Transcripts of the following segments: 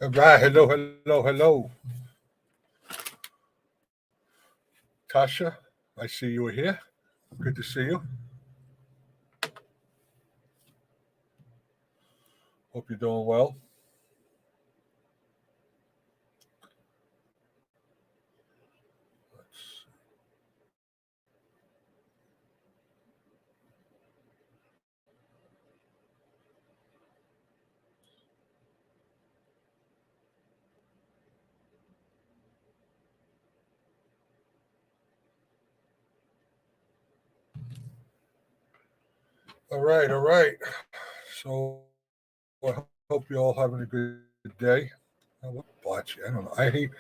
All right, hello, hello, hello. Tasha, I see you are here. Good to see you. Hope you're doing well. All right, all right. So I hope you're all having a good day. What botchy? I don't know. I hate.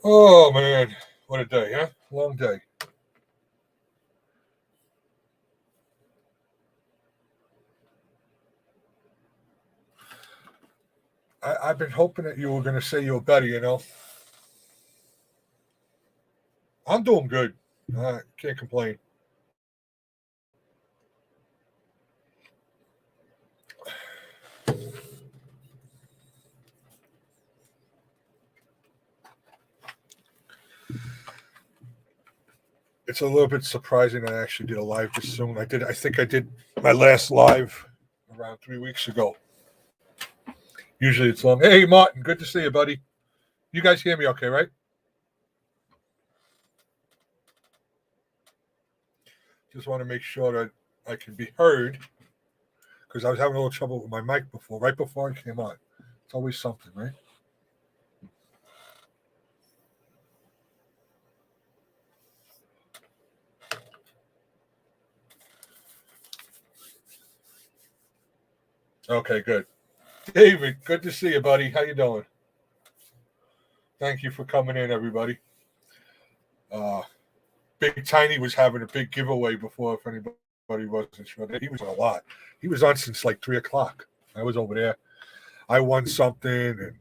Oh man, what a day, huh? Long day. I've been hoping that you were going to say you were better. I'm doing good. Can't complain. It's a little bit surprising that I actually did a live this soon. I did. I think I did my last live around 3 weeks ago. Usually it's long. Hey, Martin, good to see you, buddy. You guys hear me okay, right? Just want to make sure that I can be heard because I was having a little trouble with my mic before, right before I came on. It's always something, right? Okay, good. David, good to see you, buddy. How you doing? Thank you for coming in, everybody. Uh, Big Tiny was having a big giveaway before, if anybody wasn't sure. He was on a lot. He was on since like 3 o'clock. I was over there. I won something, and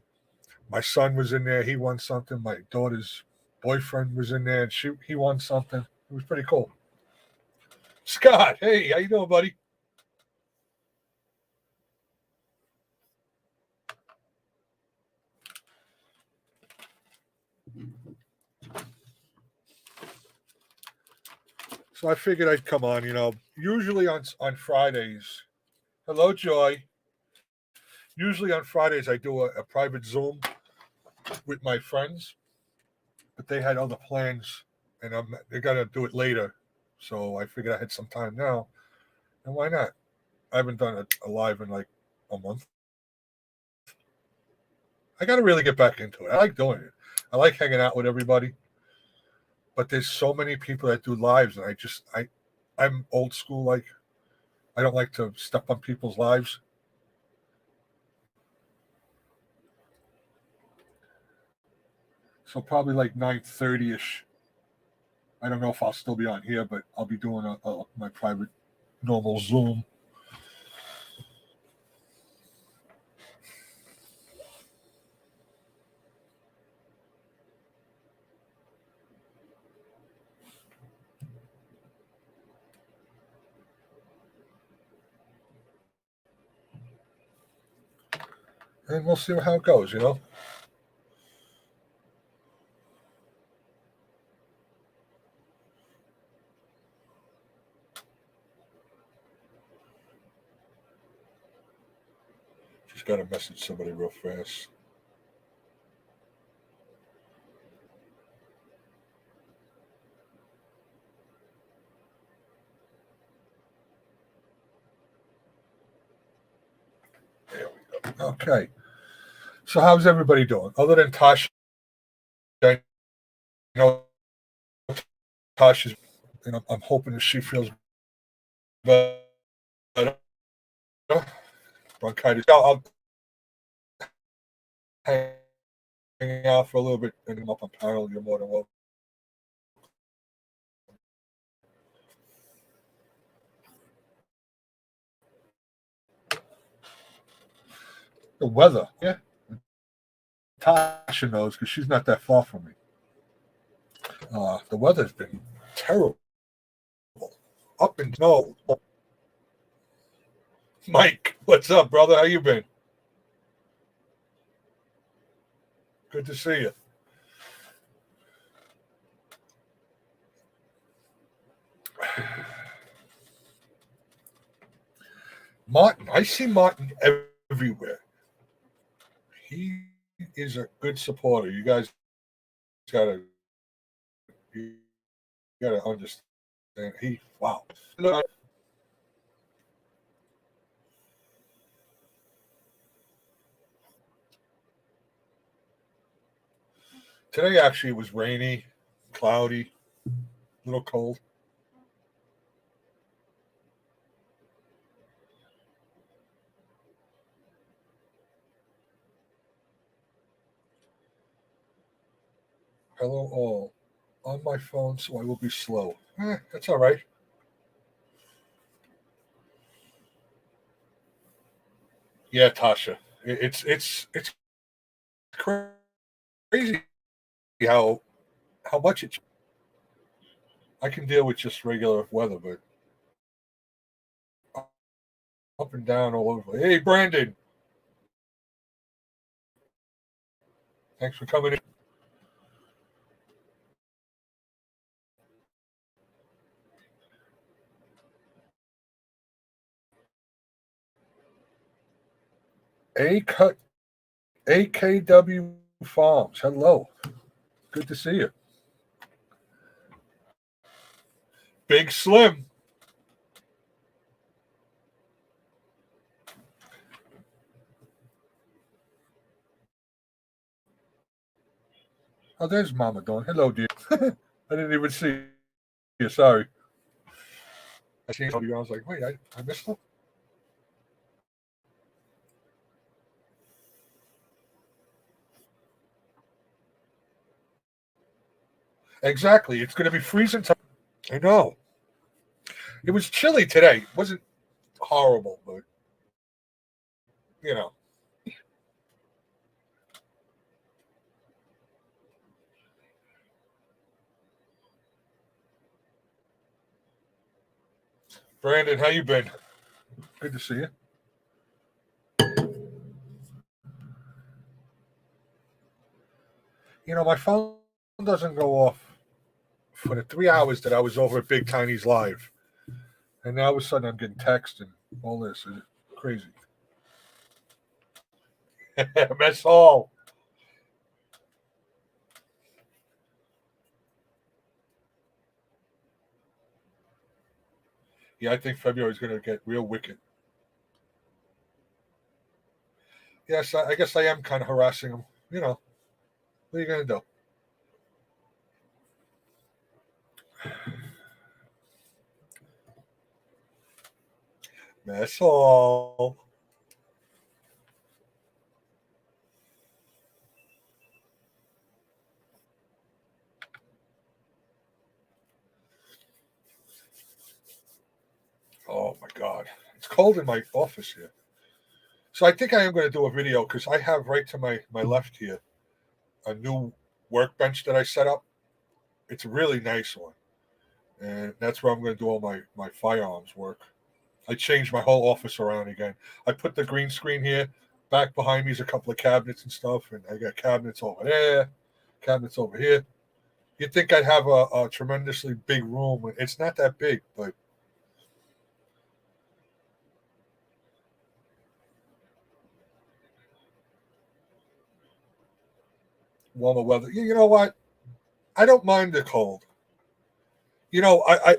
my son was in there. He won something. My daughter's boyfriend was in there, and he won something. It was pretty cool. Scott, hey, how you doing, buddy? So I figured I'd come on. Usually on Fridays. Hello, Joy. Usually on Fridays I do a private Zoom with my friends, but they had other plans, and they're gonna do it later. So I figured I had some time now, and why not? I haven't done a live in like a month. I got to really get back into it. I like doing it. I like hanging out with everybody, but there's so many people that do lives, and I'm old school. Like I don't like to step on people's lives. So probably like 9:30 ish. I don't know if I'll still be on here, but I'll be doing my private normal Zoom. And we'll see how it goes. Just got to message somebody real fast. There we go. Okay. So how's everybody doing? Other than Tasha, I know Tasha's, I'm hoping that she feels better. Bronchitis. I'll hang out for a little bit and I'm up on panel. You're more than welcome. The weather, yeah. Tasha knows because she's not that far from me. The weather's been terrible. Up and snow. Mike, what's up, brother? How you been? Good to see you. Martin, I see Martin everywhere. He is a good supporter. You guys gotta understand. Wow. Today actually it was rainy, cloudy, a little cold. Hello all. On my phone, so I will be slow. That's all right. Yeah, Tasha. It's crazy how much it. I can deal with just regular weather, but up and down all over. Hey, Brandon, thanks for coming in. A cut AKW Farms. Hello, good to see you. Big Slim. Oh, there's Mama Dawn. Hello, dear. I didn't even see you. Sorry. I seen you. I was like, wait, I missed them. Exactly. It's going to be freezing. I know. It was chilly today. It wasn't horrible, but you know. Brandon, how you been? Good to see you. My phone doesn't go off for the 3 hours that I was over at Big Tiny's live, and now all of a sudden I'm getting text and all this. It's crazy. Mess hall. Yeah, I think February is going to get real wicked. Yes, I guess I am kind of harassing him. What are you going to do? Mess hall. Oh my God. It's cold in my office here. So I think I am going to do a video because I have right to my left here a new workbench that I set up. It's a really nice one. And that's where I'm going to do all my firearms work. I changed my whole office around again. I put the green screen here. Back behind me is a couple of cabinets and stuff. And I got cabinets over there, cabinets over here. You'd think I'd have a tremendously big room. It's not that big, but warmer weather. You know what? I don't mind the cold. I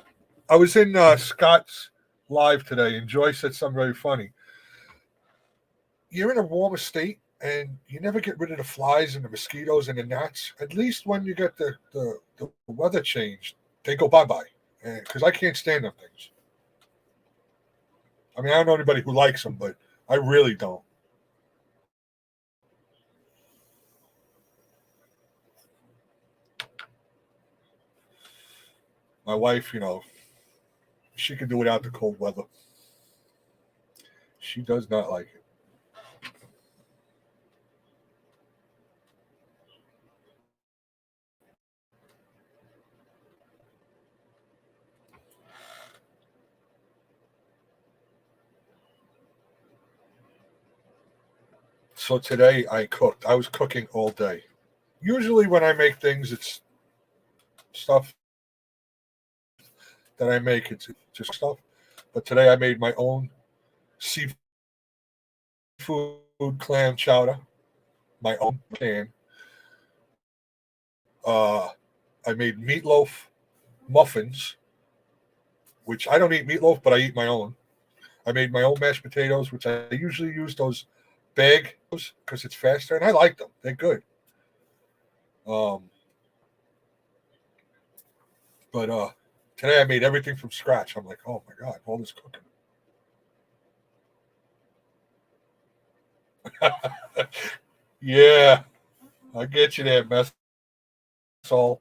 was in Scott's live today, and Joy said something very funny. You're in a warmer state, and you never get rid of the flies and the mosquitoes and the gnats. At least when you get the weather change, they go bye bye. Because I can't stand them things. I mean, I don't know anybody who likes them, but I really don't. My wife, she can do without the cold weather. She does not like it. So today I cooked. I was cooking all day. Usually when I make things, it's stuff that I make. It's just stuff. But today I made my own seafood clam chowder, my own pan. I made meatloaf muffins, which I don't eat meatloaf, but I eat my own. I made my own mashed potatoes, which I usually use those bag because it's faster, and I like them. They're good. Um, but today I made everything from scratch. I'm like, oh my god, all this cooking. Yeah, I get you there, mess all.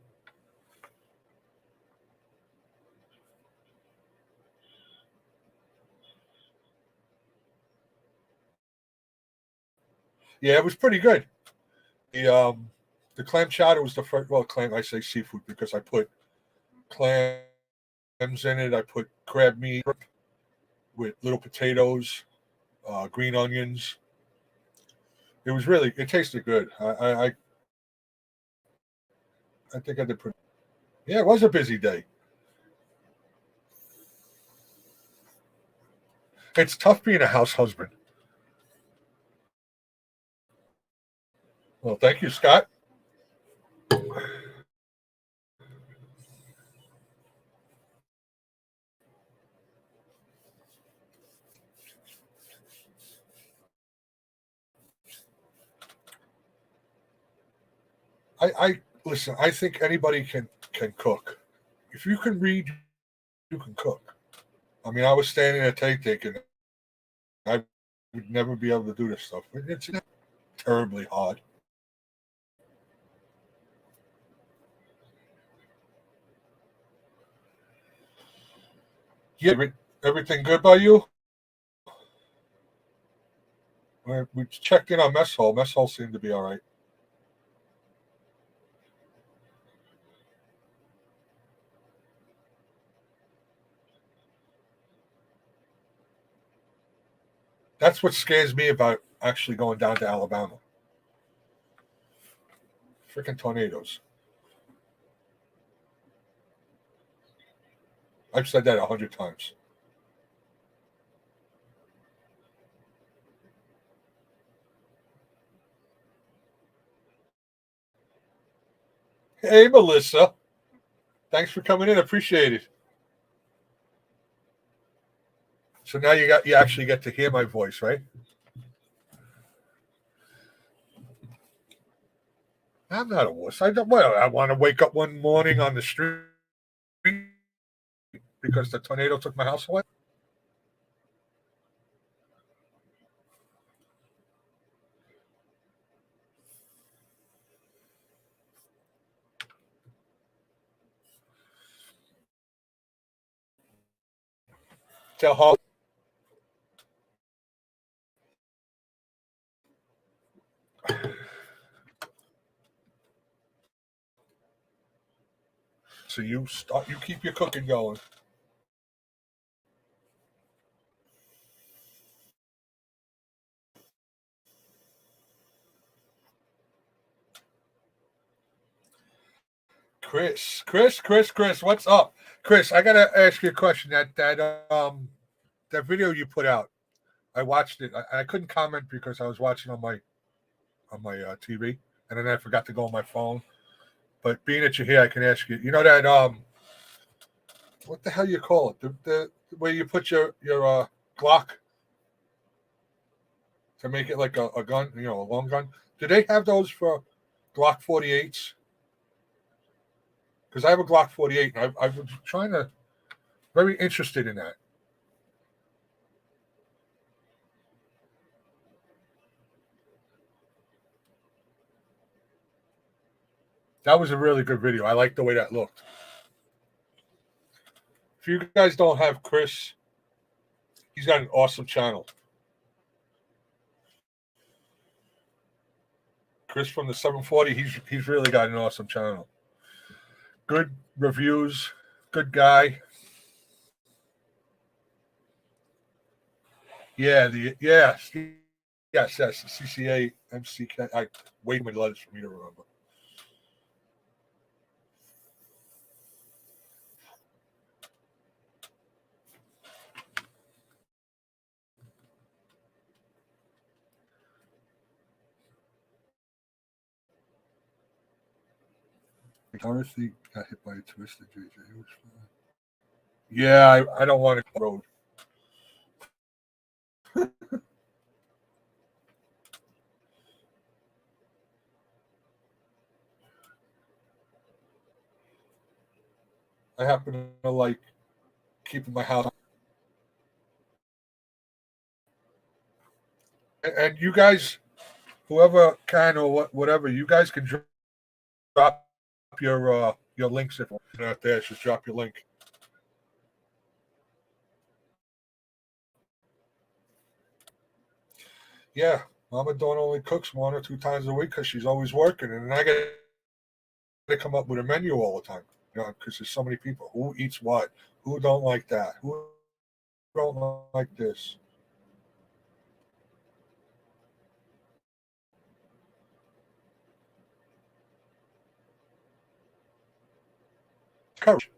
Yeah, it was pretty good. The clam chowder was the first. Well, clam. I say seafood because I put clams in it. I put crab meat with little potatoes, green onions. It was really. It tasted good. I think I did pretty. Yeah, it was a busy day. It's tough being a house husband. Well, thank you, Scott. I listen. I think anybody can cook. If you can read, you can cook. I mean, I was standing there thinking I would never be able to do this stuff. It's not terribly hard. Yeah, everything good by you? We checked in on mess hall. Mess hall seemed to be all right. That's what scares me about actually going down to Alabama. Freaking tornadoes. I've said that 100 times. Hey, Melissa. Thanks for coming in. Appreciate it. So now you actually get to hear my voice, right? I'm not a wuss. I want to wake up one morning on the street because the tornado took my house away. Tell Holly. So you keep your cooking going. Chris, what's up? Chris, I gotta ask you a question. That video you put out, I watched it. I couldn't comment because I was watching on my TV, and then I forgot to go on my phone. But being that you're here, I can ask you. You know that what the hell you call it? The where you put your Glock to make it like a gun, a long gun. Do they have those for Glock 48s? Because I have a Glock 48, and I was trying to very interested in that. That was a really good video. I like the way that looked. If you guys don't have Chris, he's got an awesome channel. Chris from the 740, he's really got an awesome channel. Good reviews, good guy. Yeah, Yes, CCA, MCK. Way too many letters for me to remember. Dorothy got hit by a twisted JJ. It was fine. Yeah, I don't want to road. I happen to like keeping my house. And you guys, whoever can or whatever, you guys can drop your links if you're not there. Just drop your link. Yeah, Mama Dawn only cooks 1 or 2 times a week because she's always working, and I got to come up with a menu all the time. You know, because there's so many people who eats what, who don't like that, who don't like this. Courage.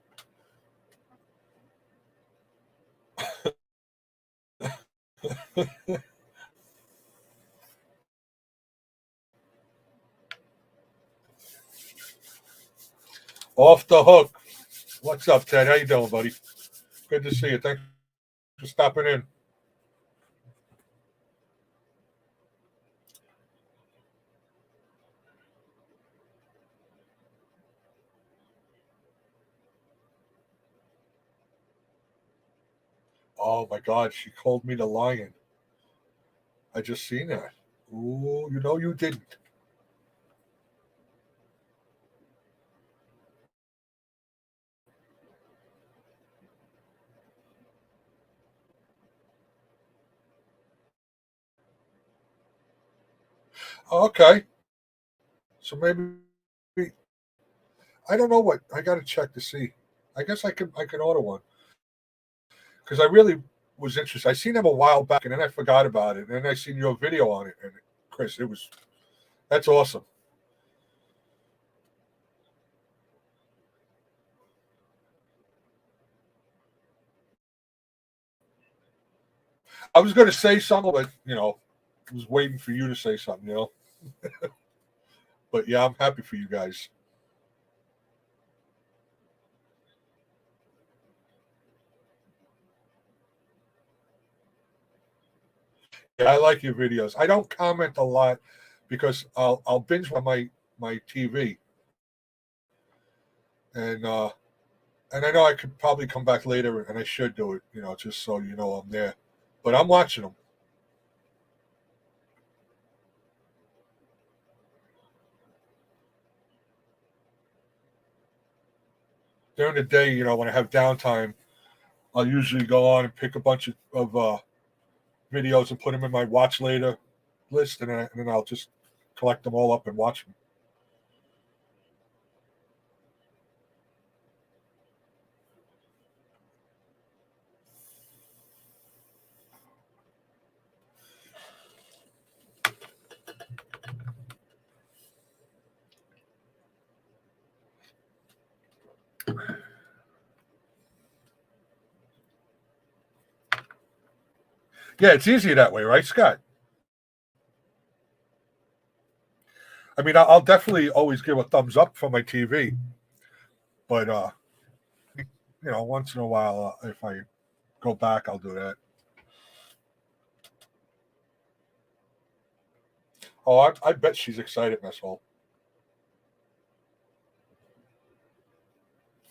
Off the hook. What's up, Ted? How you doing, buddy? Good to see you. Thanks for stopping in. Oh my God, she called me the lion. I just seen that. Ooh, you know you didn't. Okay, so maybe I don't know what I got to check to see. I guess I can order one because I really was interested. I seen them a while back and then I forgot about it. And then I seen your video on it, and Chris, that's awesome. I was going to say something, but I was waiting for you to say something. But yeah, I'm happy for you guys. Yeah, I like your videos. I don't comment a lot because I'll binge on my TV, and I know I could probably come back later, and I should do it. Just so you know I'm there. But I'm watching them during the day. When I have downtime, I'll usually go on and pick a bunch of videos and put them in my watch later list, and then I'll just collect them all up and watch them. Yeah, it's easy that way, right, Scott? I mean, I'll definitely always give a thumbs up for my TV, but once in a while, if I go back, I'll do that. Oh, I bet she's excited, Miss Hall.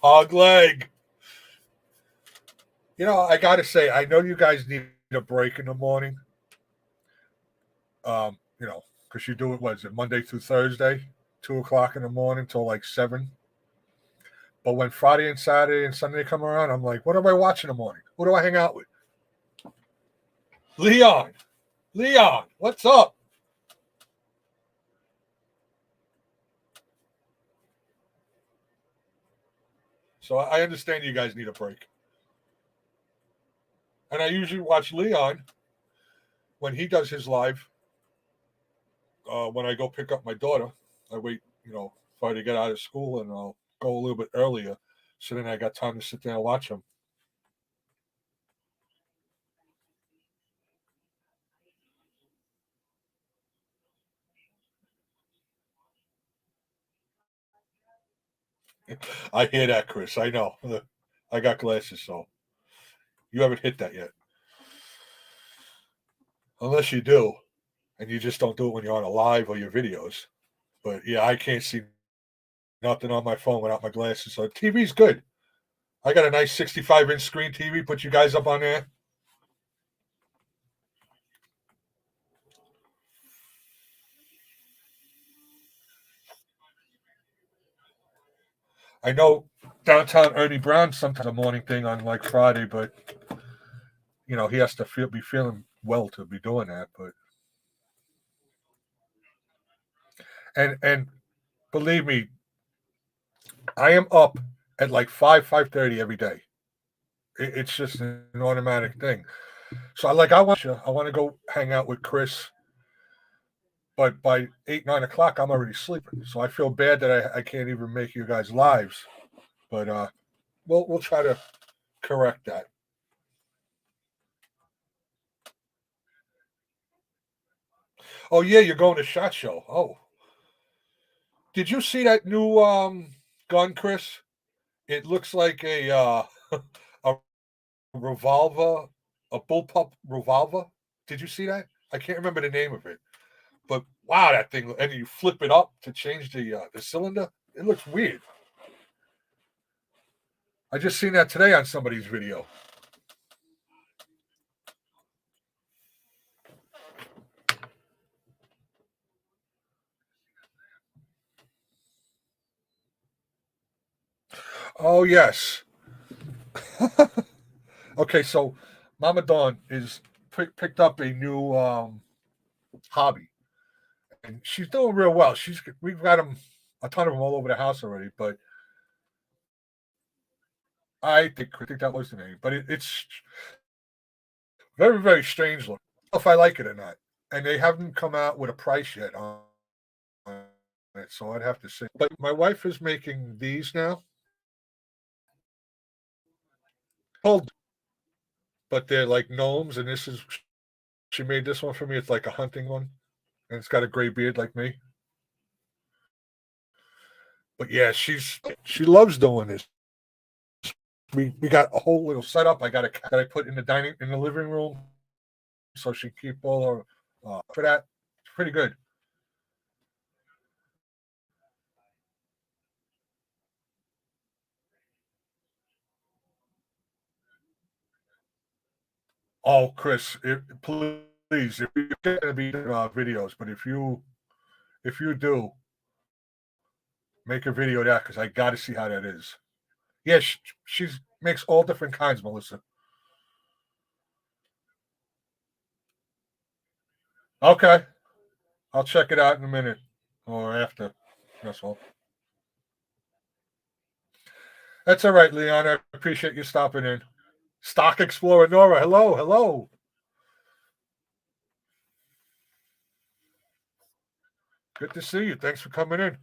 Hog leg. I got to say, I know you guys need a break in the morning. Because you do it, what is it, Monday through Thursday, 2 o'clock in the morning till like 7. But when Friday and Saturday and Sunday come around, I'm like, what do I watch in the morning? Who do I hang out with? Leon. Leon, what's up? So I understand you guys need a break. And I usually watch Leon when he does his live when I go pick up my daughter, I wait, for her to get out of school, and I'll go a little bit earlier, so then I got time to sit there and watch them. I hear that, Chris. I know. I got glasses, so you haven't hit that yet. Unless you do, and you just don't do it when you're on a live or your videos. But yeah, I can't see nothing on my phone without my glasses. So TV's good. I got a nice 65-inch screen TV. Put you guys up on there. I know downtown Ernie Brown sometimes a morning thing on like Friday, but he has to be feeling well to be doing that. But and believe me, I am up at like 5:30 every day. It's just an automatic thing. So I want to go hang out with Chris, but by 8, 9 o'clock I'm already sleeping. So I feel bad that I can't even make you guys lives. But we'll try to correct that. Oh yeah, you're going to SHOT Show. Oh, did you see that new gun, Chris? It looks like a revolver, a bullpup revolver. Did you see that? I can't remember the name of it, but wow, that thing! And you flip it up to change the cylinder. It looks weird. I just seen that today on somebody's video. Oh yes. Okay, so Mama Dawn is picked up a new hobby, and she's doing real well. We've got them a ton of them all over the house already, but I think that was the name. But it's very very strange look. I don't know if I like it or not, and they haven't come out with a price yet on it, so I'd have to see. But my wife is making these now. Called, but they're like gnomes, and this is she made this one for me. It's like a hunting one, and it's got a gray beard like me. But yeah, she loves doing this. We got a whole little setup. I got a cat that I put in the living room, so she keep all her for that. It's pretty good. Oh, Chris, please, if you're gonna be videos, but if you do make a video of that, because I got to see how that is. Yeah, she's makes all different kinds, Melissa. Okay, I'll check it out in a minute or after. That's all. That's all right, Leon. I appreciate you stopping in. Stock Explorer Nora, hello, hello. Good to see you. Thanks for coming in.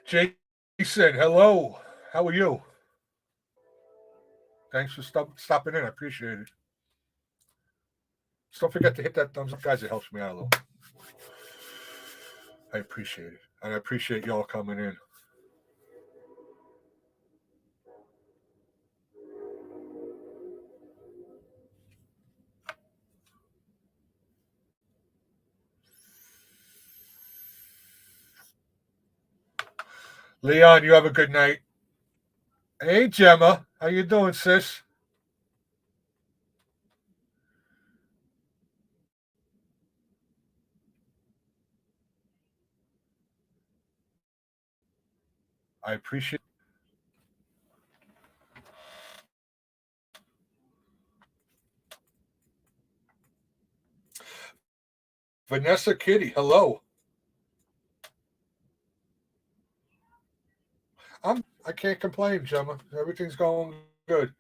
Jason, hello. How are you? Thanks for stopping in. I appreciate it. Just don't forget to hit that thumbs up, guys. It helps me out a little. I appreciate it. And I appreciate y'all coming in. Leon, you have a good night. Hey, Gemma. How you doing, sis? I appreciate Vanessa Kitty. Hello. I can't complain, Gemma. Everything's going good.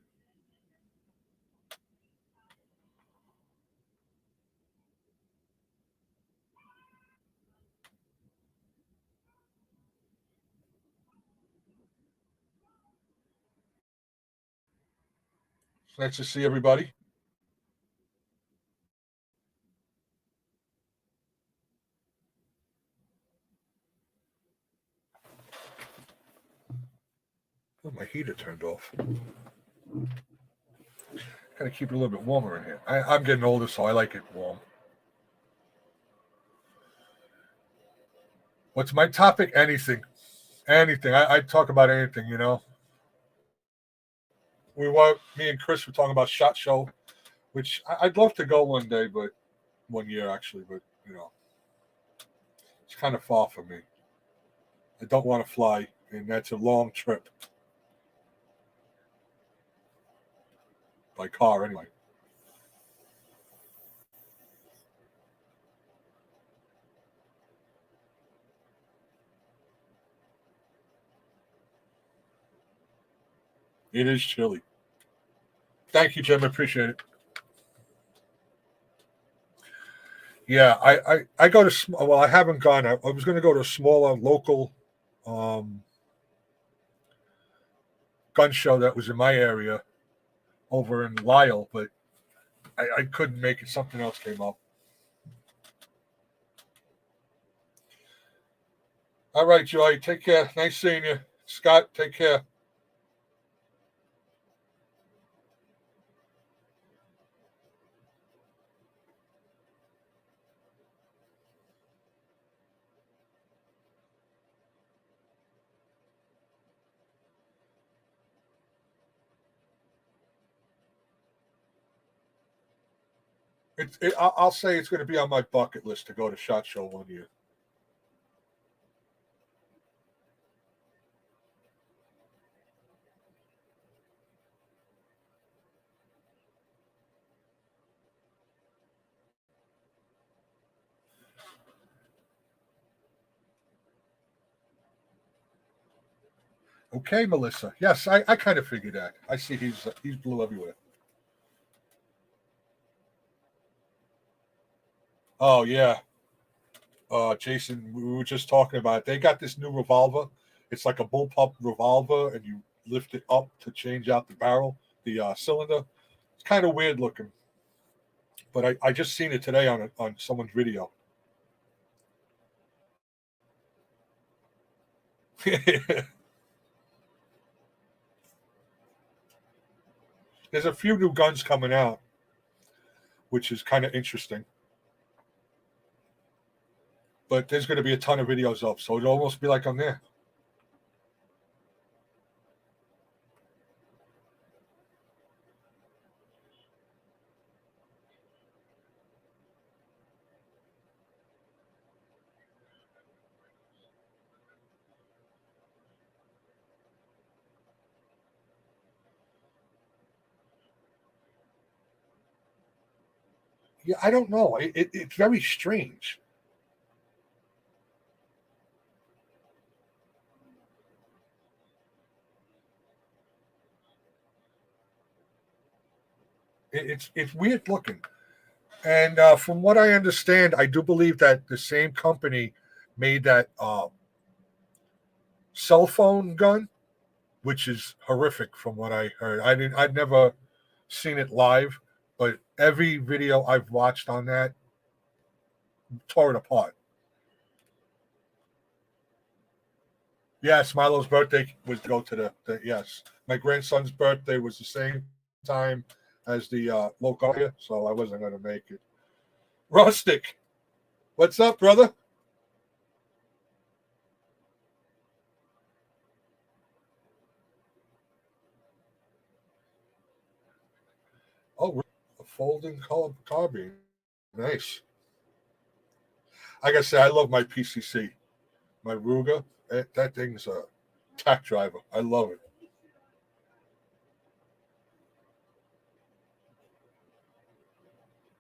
It's nice to see everybody. Oh, my heater turned off. Gotta keep it a little bit warmer in here. I'm getting older, so I like it warm. What's my topic? Anything. Anything. I talk about anything, you know. Me and Chris were talking about SHOT Show, which I'd love to go one day, but 1 year actually, but you know, it's kind of far for me. I don't want to fly, and that's a long trip by car anyway. It is chilly. Thank you, Jim. I appreciate it. Yeah, I go to well, I haven't gone. I was going to go to a smaller local um, gun show that was in my area over in Lyle, but I couldn't make it. Something else came up. All right, Joy. Take care. Nice seeing you. Scott, take care. I'll say it's going to be on my bucket list to go to SHOT Show 1 year. Okay, Melissa. Yes, I kind of figured that. I see he's blue everywhere. Oh yeah, Jason, we were just talking about it. They got this new revolver. It's like a bullpup revolver, and you lift it up to change out the barrel, the cylinder. It's kind of weird looking, but I just seen it today on someone's video. There's a few new guns coming out, which is kind of interesting. But there's going to be a ton of videos up, so it'll almost be like I'm there. Yeah, I don't know. It's very strange. It's weird looking. And from what I understand, I do believe that the same company made that cell phone gun, which is horrific from what I heard. I'd never seen it live, but every video I've watched on that tore it apart. Yes, Milo's birthday was to go to the yes. My grandson's birthday was the same time as the local area, so I wasn't going to make it. Rustic, what's up, brother? Oh, a folding carbine. Nice. Like I said, I love my PCC, my Ruger. That thing's a tack driver. I love it.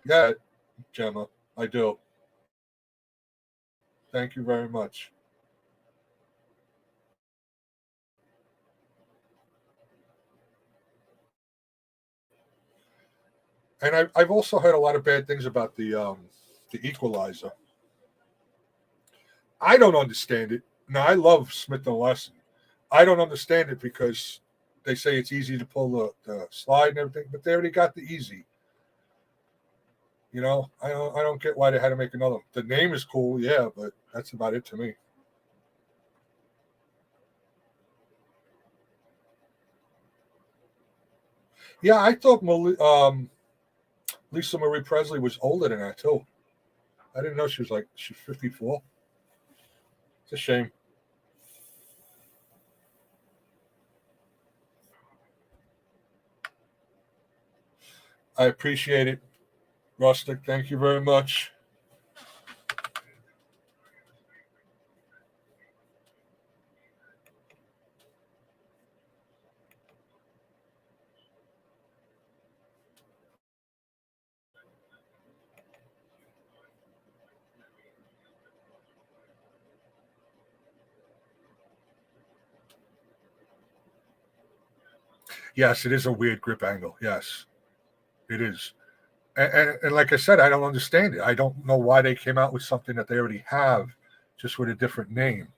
Yeah, Gemma, I do. Thank you very much. And I've also heard a lot of bad things about the equalizer. I don't understand it. Now I love Smith and Wesson. I don't understand it because they say it's easy to pull the slide and everything, but they already got the easy. I don't get why they had to make another one. The name is cool, yeah, but that's about it to me. Yeah, I thought Lisa Marie Presley was older than that too. I didn't know she's 54. It's a shame. I appreciate it, Rustic. Thank you very much. Yes, it is a weird grip angle. Yes, it is. And like I said, I don't understand it. I don't know why they came out with something that they already have, just with a different name.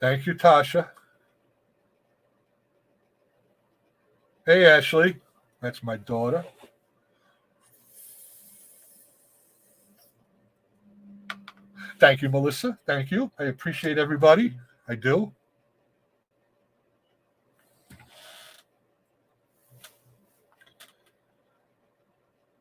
Thank you, Tasha. Hey, Ashley. That's my daughter. Thank you, Melissa. Thank you. I appreciate everybody. I do.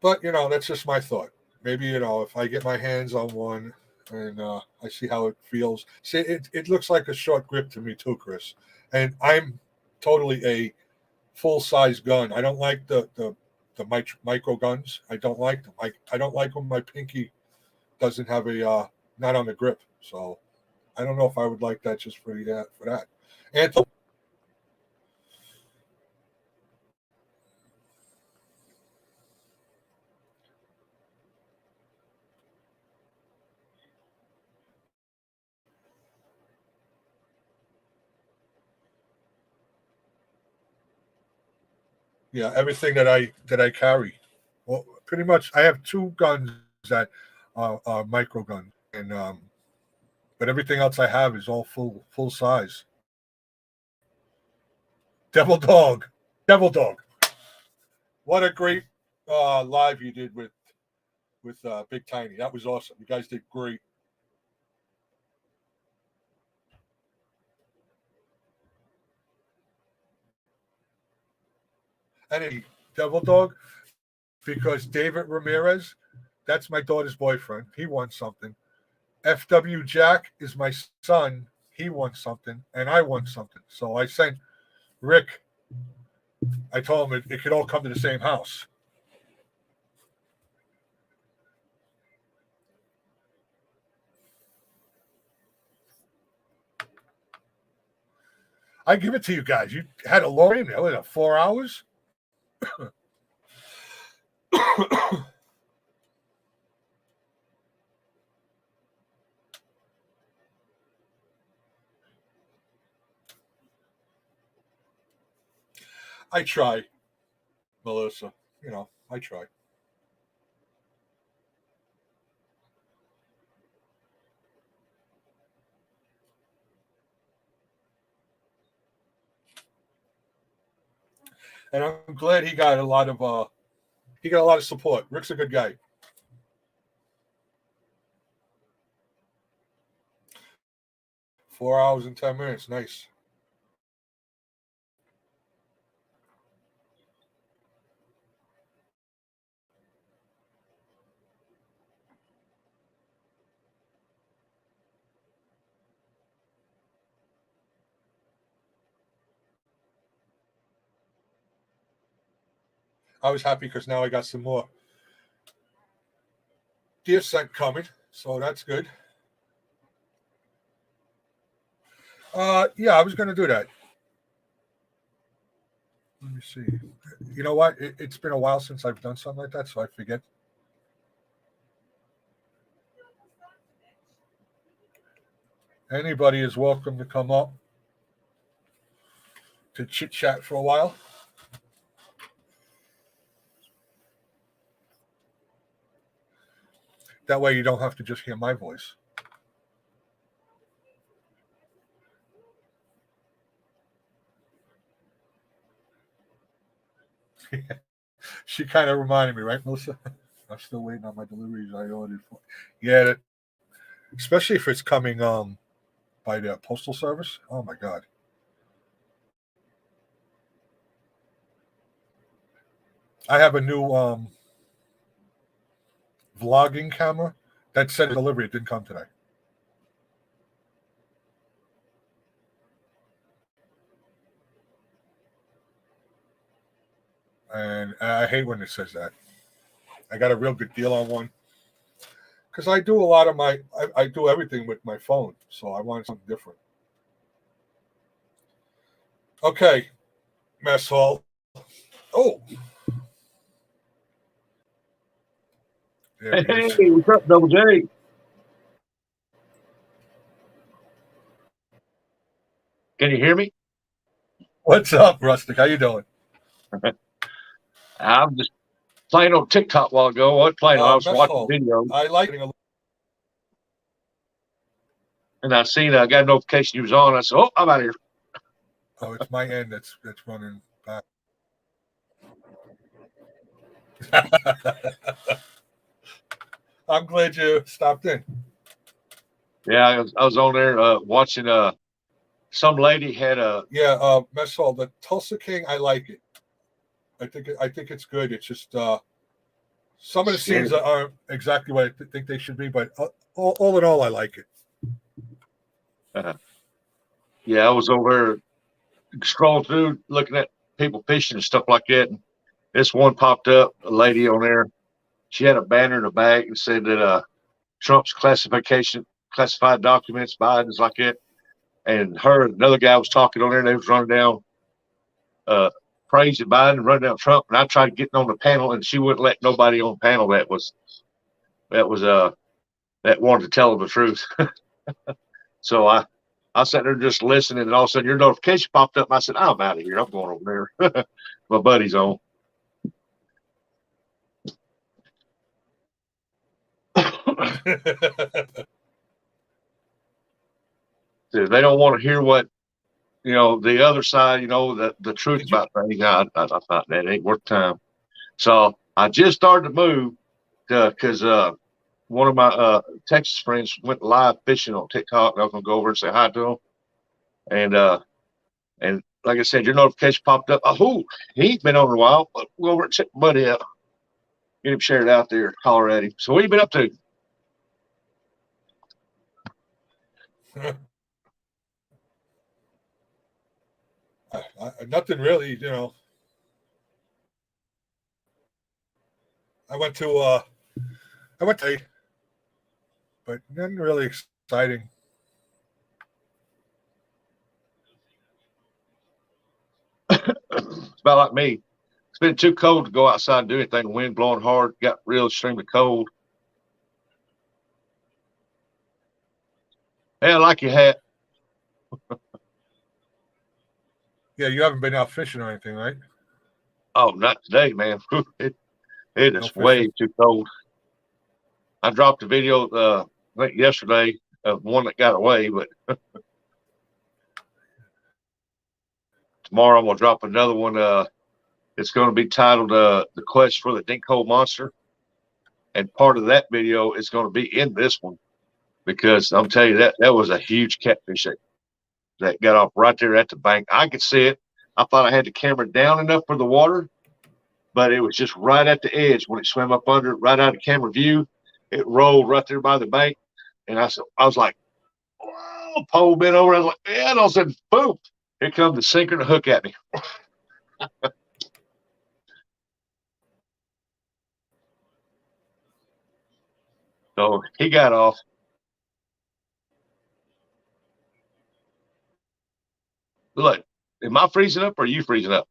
But, that's just my thought. Maybe, if I get my hands on one and I see how it feels. See, it looks like a short grip to me, too, Chris. And I'm totally a full size gun. I don't like the micro guns. I don't like them. I don't like when my pinky doesn't have not on the grip. So I don't know if I would like that just for that. And yeah, everything that I carry. Well, pretty much, I have two guns that are micro guns, and but everything else I have is all full size. Devil Dog, Devil Dog. What a great live you did with Big Tiny. That was awesome. You guys did great. And a Devil Dog because David Ramirez, that's my daughter's boyfriend. He won something. FW Jack is my son. He won something, and I won something. So I sent Rick. I told him it could all come to the same house. I give it to you guys. You had a long game there. Was 4 hours? I try, Melissa. I try. And I'm glad he got a lot of support. Rick's a good guy. 4 hours and 10 minutes. Nice. I was happy because now I got some more deer scent coming, so that's good. Yeah, I was going to do that. Let me see. You know what? It's been a while since I've done something like that, so I forget. Anybody is welcome to come up to chit chat for a while. That way you don't have to just hear my voice. She kind of reminded me, right, Melissa? I'm still waiting on my deliveries I ordered for. Yeah, especially if it's coming by the postal service. Oh my god. I have a new vlogging camera that said delivery. It didn't come today. And I hate when it says that. I got a real good deal on one. Because I do a lot of I do everything with my phone. So I want something different. Okay, mess hall. Oh. There he is. Hey, what's up, Double J? Can you hear me? What's up, Rustic? How you doing? I'm just playing on TikTok a while ago. I was watching videos. I like it. And I seen I got a notification you was on. I said, "Oh, I'm out of here." Oh, it's my end that's running back. I'm glad you stopped in. Yeah, I was on there watching. Some lady had a mess hall. The Tulsa King, I like it. I think it's good. It's just some of the scenes aren't exactly what I think they should be, but all in all, I like it. Yeah, I was over scrolling through, looking at people fishing and stuff like that. And this one popped up, a lady on there. She had a banner in the back and said that Trump's classified documents, Biden's like that. And another guy was talking on there, and they was running down praising Biden and running down Trump. And I tried getting on the panel, and she wouldn't let nobody on the panel that wanted to tell them the truth. So I sat there just listening, and all of a sudden your notification popped up. And I said, "I'm out of here. I'm going over there." My buddy's on. They don't want to hear what the other side, the truth about things. I thought that ain't worth time. So I just started to move because one of my Texas friends went live fishing on TikTok. I was gonna go over and say hi to him, and like I said, your notification popped up. Oh, he ain't been on in a while. But we'll go over and check my buddy out, get him shared out there, holler at him. So what have you been up to? Nothing really, I went to, but nothing really exciting. It's about like me. It's been too cold to go outside and do anything. The wind blowing hard, got real extremely cold. Hey, I like your hat. Yeah, you haven't been out fishing or anything, right? Oh, not today, man. It is way too cold. I dropped a video I think yesterday of one that got away, but tomorrow I'm gonna drop another one. It's going to be titled "The Quest for the Dinkhole Monster," and part of that video is going to be in this one because I'm telling you that was a huge catfish that got off right there at the bank. I could see it. I thought I had the camera down enough for the water, but it was just right at the edge when it swam up under, right out of camera view. It rolled right there by the bank, and I was like, "Whoa!" Pole bent over. I was like, "Yeah!" And all of a sudden, boom! Here comes the sinker and the hook at me. So he got off. Look, am I freezing up or are you freezing up?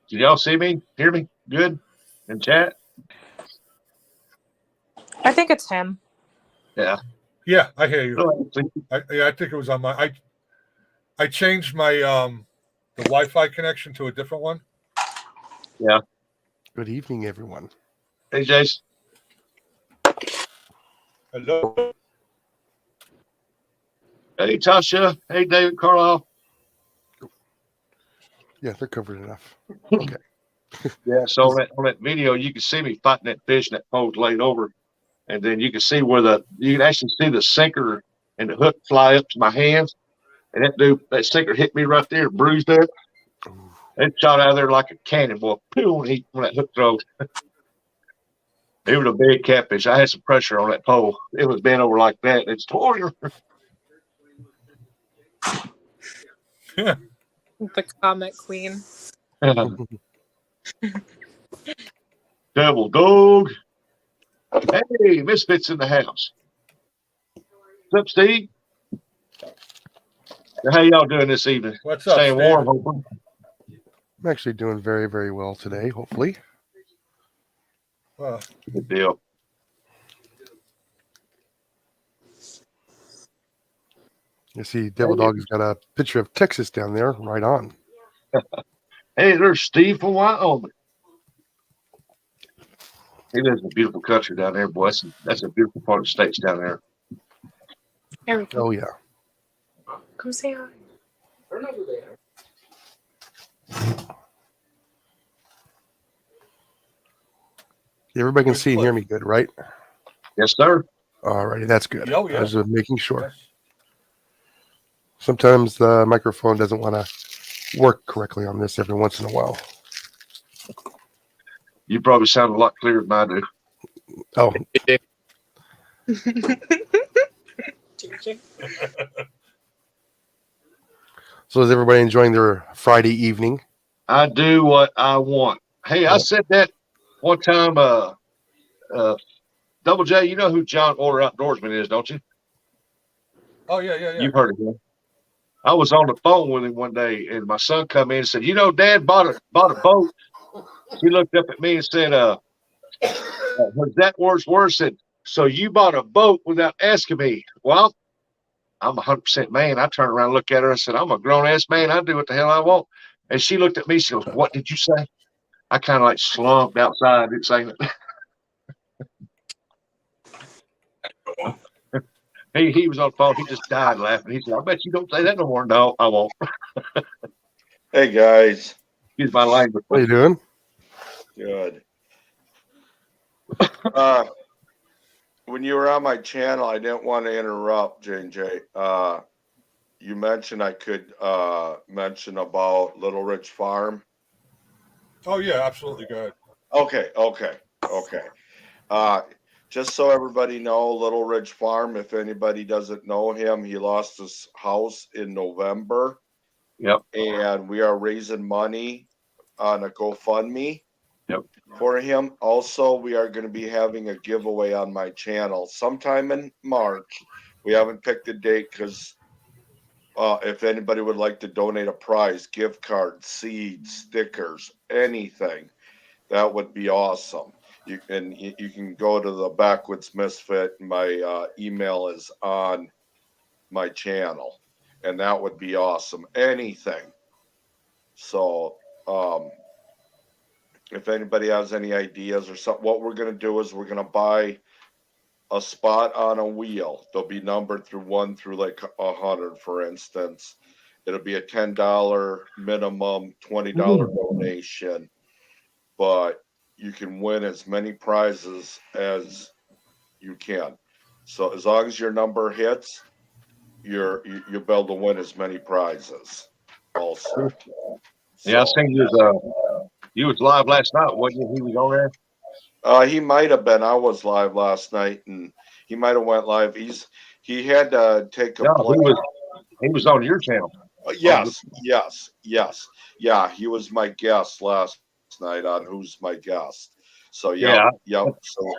Can y'all see me? Hear me? Good? In chat? I think it's him. Yeah. Yeah, I hear you. I think it was on my. I changed my the Wi-Fi connection to a different one. Good evening, everyone. Hey, Jason. Hello. Hey, Tasha. Hey, David Carlisle. Yeah, they're covered enough. Okay. Yeah, so on that video, you can see me fighting that fish, and that pole's laid over, and then you can see you can actually see the sinker and the hook fly up to my hands, and that sinker hit me right there, bruised up. It shot out of there like a cannonball. When that hook throws. It was a big catfish. I had some pressure on that pole. It was bent over like that. It's tore. The comment queen. Devil dog. Hey, Misfits in the house. What's up, Steve? How y'all doing this evening? What's up, Staying Steve? warm, hopefully. I'm actually doing very, very well today, hopefully. Well, Good deal. You see, Devil Dog has got a picture of Texas down there, right on. Hey, there's Steve from Wyoming. He lives in a beautiful country down there, boy. That's a beautiful part of the states down there. There we go. Oh, yeah. Come say hi. Everybody can see and hear me good, right? Yes, sir. All righty, that's good. Oh, yeah. I was making sure. yes. Sometimes the microphone doesn't want to work correctly on this every once in a while. You probably sound a lot clearer than I do. Oh, so is everybody enjoying their Friday evening? I do what I want. Hey, I said that one time. Double J, you know who John Order Outdoorsman is, don't you? Oh yeah. You've heard of him. I was on the phone with him one day, and my son come in and said, "You know, Dad bought a boat." He looked up at me and said, "Was that worse?" Said, "So you bought a boat without asking me?" Well, I'm 100% man. I turned around and looked at her and said, "I'm a grown ass man. I do what the hell I want." And she looked at me. She goes, "What did you say?" I kind of like slumped outside. Didn't say anything. He was on the phone. He just died laughing. He said, "I bet you don't say that no more." No, I won't. Hey guys, Excuse my language. What are you doing? good. When you were on my channel, I didn't want to interrupt, J&J. You mentioned I could mention about Little Ridge Farm. Oh yeah, absolutely. Go ahead. Okay. Just so everybody know, Little Ridge Farm, if anybody doesn't know him, he lost his house in November. Yep. And we are raising money on a GoFundMe. Yep. For him. Also, we are going to be having a giveaway on my channel sometime in March. We haven't picked a date because if anybody would like to donate a prize, gift card, seeds, stickers, anything, that would be awesome. You can go to the Backwoods Misfit. My email is on my channel, and that would be awesome. Anything. So, if anybody has any ideas or something, what we're going to do is we're going to buy a spot on a wheel. They'll be numbered through 1 through like 100, for instance. It'll be a $10 minimum, $20 donation, but you can win as many prizes as you can. So as long as your number hits, you'll be able to win as many prizes. Also, Yeah, I seen you was live last night, wasn't you? He was on there. He might have been. I was live last night, and he might have went live. He had to take a No, he was on your channel. Yes. Yeah, he was my guest last night on Who's My Guest. So Yeah. So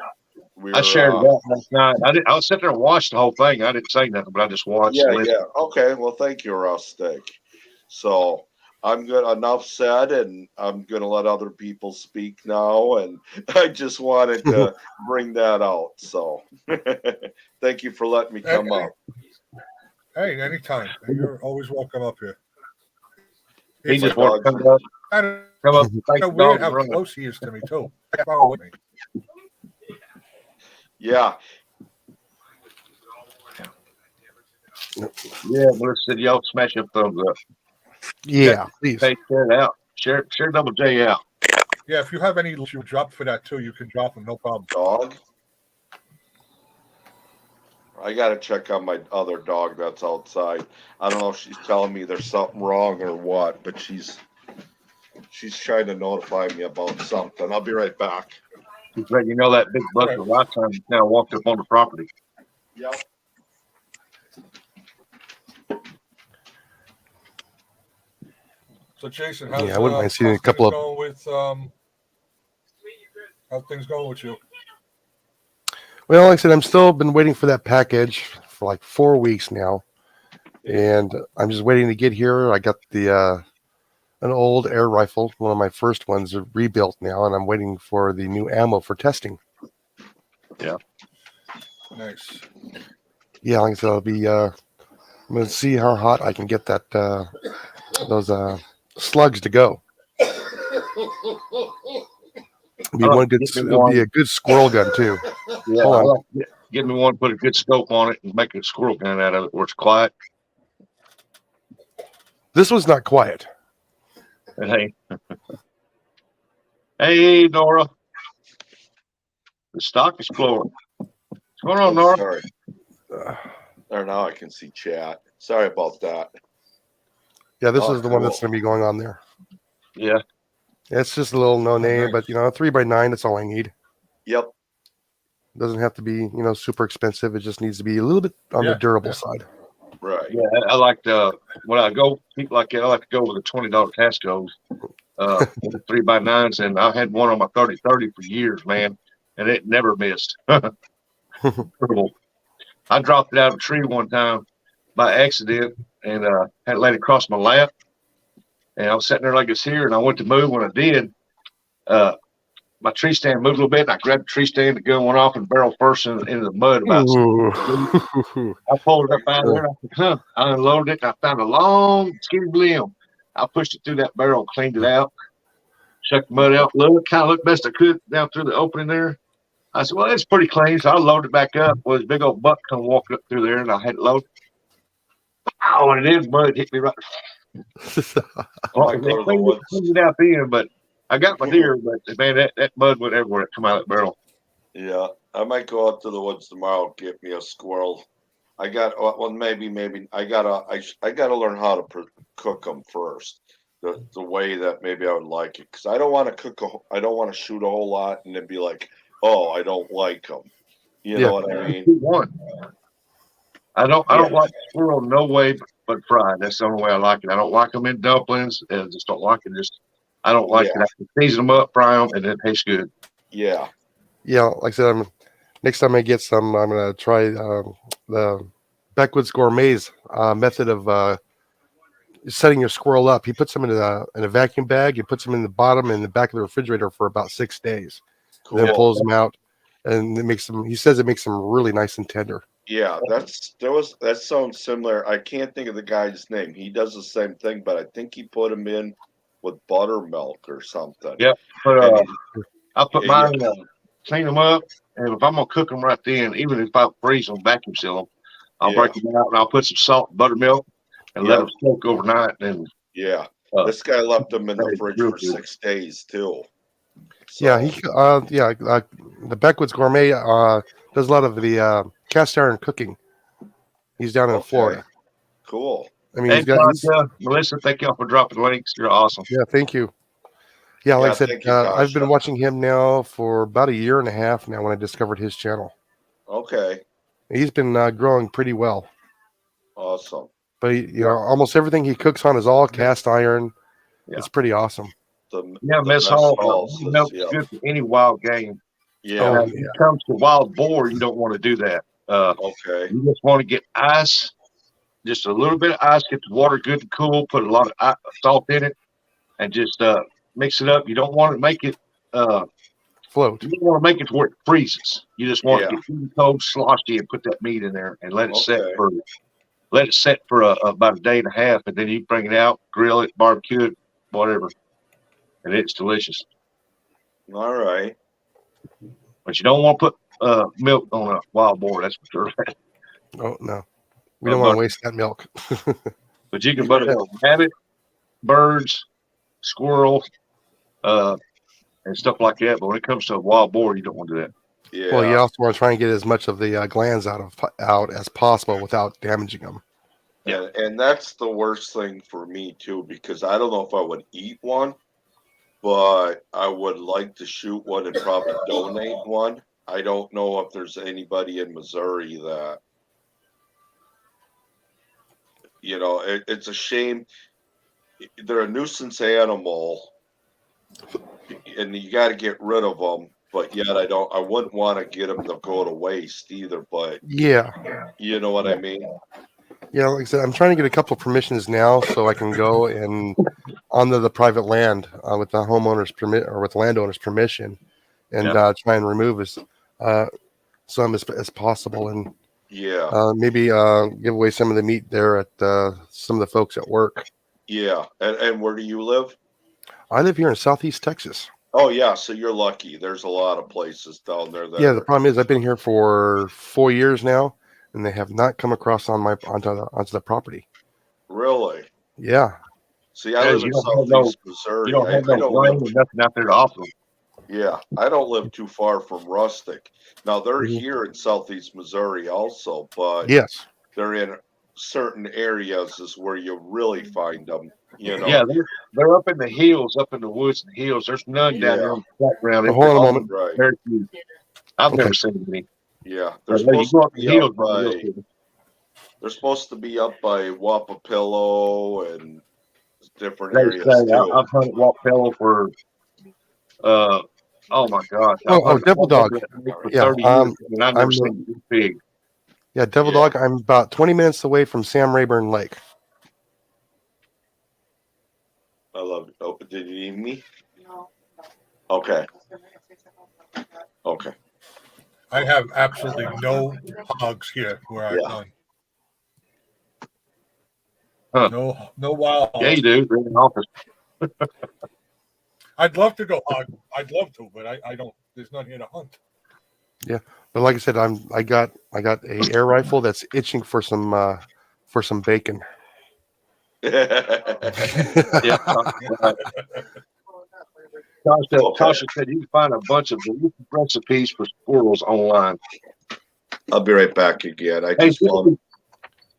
we I shared that last night. I was sitting there and watched the whole thing. I didn't say nothing, but I just watched. Yeah. Okay. Well, thank you, Rustic. So I'm good. Enough said, and I'm gonna let other people speak now. And I just wanted to bring that out. So thank you for letting me come up. Hey, anytime. You're always welcome up here. He It's just My wanted to dog's come up, kind of take the weird dog how and run. close he is to me too. How far away me. Yeah. Yeah, Melissa said y'all smash up thumbs up. Yeah, please. Hey, share it out. Share Double J out. Yeah, if you have any you drop for that too, you can drop them, no problem. Dog. I gotta check on my other dog that's outside. I don't know if she's telling me there's something wrong or what, but she's trying to notify me about something. I'll be right back. He's letting you know that big buck of last time now walked up on the property. Yep. So Jason, how's Yeah, I wouldn't mind seeing a how's couple things of- going with how's things going with you? Well, like I said, I'm still been waiting for that package for like 4 weeks now, and I'm just waiting to get here. I got the an old air rifle, one of my first ones, rebuilt now, and I'm waiting for the new ammo for testing. Nice. Yeah, like I said, I'm gonna see how hot I can get that those slugs to go. It'll be a good squirrel gun too. Yeah, Hold on. I like get me one, put a good scope on it, and make a squirrel gun out of it where it's quiet. This was not quiet. And hey, hey, Nora, the stock is flowing. What's going on, Nora? Sorry. There, now I can see chat. Sorry about that. Yeah, this Oh, is the one that's cool. going to be going on there. Yeah, It's just a little no name, nice. but 3x9. That's all I need. Yep. Doesn't have to be super expensive. It just needs to be a little bit on the Yeah, durable yeah. side. Right. yeah. I like to when I go people like that. I like to go with the $20 Tascos, with the 3x9s, and I had one on my 30-30 for years, man, and it never missed. Terrible. I dropped it out of a tree one time by accident and had it laid across my lap. And I was sitting there like it's here, and I went to move. When I did, my tree stand moved a little bit, and I grabbed the tree stand, the gun went off and barreled first into the mud about Ooh. I pulled it up out of there. I unloaded it, and I found a long, skinny limb. I pushed it through that barrel, cleaned it out, checked the mud out, kind of looked best I could down through the opening there. I said, well, it's pretty clean. So I loaded it back up. Well, this big old buck come walking up through there, and I had it loaded. Oh, and it is mud hit me right. Well, I go they to the cleaned woods. it out then, but I got my deer, but man, that mud went everywhere. It come out of that barrel. Yeah. I might go out to the woods tomorrow and get me a squirrel. I got maybe I gotta learn how to cook them first. The way that maybe I would like it, because I don't want to I don't want to shoot a whole lot and then be like, oh, I don't like them. You know what I mean? One. I don't like squirrel no way but fried. That's the only way I like it. I don't like them in dumplings. I just don't like it. I don't like it. I can season them up, fry them, and it tastes good. Yeah. Yeah, like I said, next time I get some, I'm going to try the Backwoods Gourmet's method of setting your squirrel up. He puts them in a vacuum bag and puts them in the bottom and the back of the refrigerator for about 6 days. Cool. Then pulls them out, and it makes them. He says it makes them really nice and tender. Yeah, that sounds similar. I can't think of the guy's name. He does the same thing, but I think he put them in with buttermilk or something. Yep. But And I put mine, clean them up, and if I'm gonna cook them right then, even if I freeze them, vacuum seal them, I'll break them out and I'll put some salt, and buttermilk, and let them soak overnight. And this guy left them in the fridge for 6 days too. So, Yeah, the Backwoods Gourmet does a lot of the cast iron cooking. He's down in Florida. Cool. I mean, hey, Melissa, thank y'all for dropping links. You're awesome. Yeah, thank you. Yeah, like I said, thank you, I've been Tasha. watching him now for about 1.5 years now when I discovered his channel. Okay. He's been growing pretty well. Awesome. But almost everything he cooks on is all cast iron. Yeah. It's pretty awesome. Miss Hall, milk's good for any wild game. Yeah. Oh, When it comes to wild boar, you don't want to do that. Okay. You just want to get ice, just a little bit of ice, get the water good and cool, put a lot of salt in it, and just mix it up. You don't want to make it float. You don't want to make it to where it freezes. You just want to get really cold, sloshy, and put that meat in there and let it set for let it set for about a day and a half, and then you bring it out, grill it, barbecue it, whatever, and it's delicious. All right. But you don't want to put milk on a wild boar, that's for sure. Oh no, we don't want to waste that milk. But you can put it on rabbit, birds, squirrel, and stuff like that. But when it comes to a wild boar, you don't want to do that. Yeah. Well, you also want to try and get as much of the glands out as possible without damaging them. Yeah, and that's the worst thing for me too, because I don't know if I would eat one, but I would like to shoot one and probably donate one. I don't know if there's anybody in Missouri that, you know, it's a shame. They're a nuisance animal, and you got to get rid of them. But yet, I wouldn't want to get them to go to waste either. But Yeah, you know what I mean? yeah. Like I said, I'm trying to get a couple of permissions now so I can go and onto the private land with the homeowner's permit or with the landowner's permission, and try and remove some as possible, and Yeah. maybe give away some of the meat there at some of the folks at work. Yeah. And where do you live? I live here in Southeast Texas. Oh yeah, so you're lucky. There's a lot of places down there that Yeah, the problem is I've been here for 4 years now, and they have not come across onto the property. really. Yeah, See, I Yeah, live you in don't have Southeast You Missouri. don't have I no don't grain live, and nothing out there to offer them. yeah, I don't live too far from Rustic. Now they're Mhm. here in Southeast Missouri also, but yes, they're in certain areas is where you really find them. You know. Yeah, they're up in the hills, up in the woods and hills. There's none down there on the background. Hold on a moment. Right. Very few. I've Okay. never seen any. Yeah. They're They're you supposed go to up the be hills. up by. They're supposed to be up by Wapapillo and different They areas say too. I've hunted Wapello for oh my gosh. Oh, Devil Dog. For Yeah, 30 years, and I've never I'm- seen this big. yeah, Devil Yeah. Dog. I'm about 20 minutes away from Sam Rayburn Lake. I love it. Oh, did you need me? Okay. Okay. I have absolutely no hogs here where I Yeah. run. Huh. No wild hogs. Yeah, you do. They're in office. I'd love to go hog. I'd love to, but I don't. There's none here to hunt. But like I said, I got a air rifle that's itching for some bacon. Yeah. Tasha said you can find a bunch of recipes for squirrels online. I'll be right back again. I Hey, just love.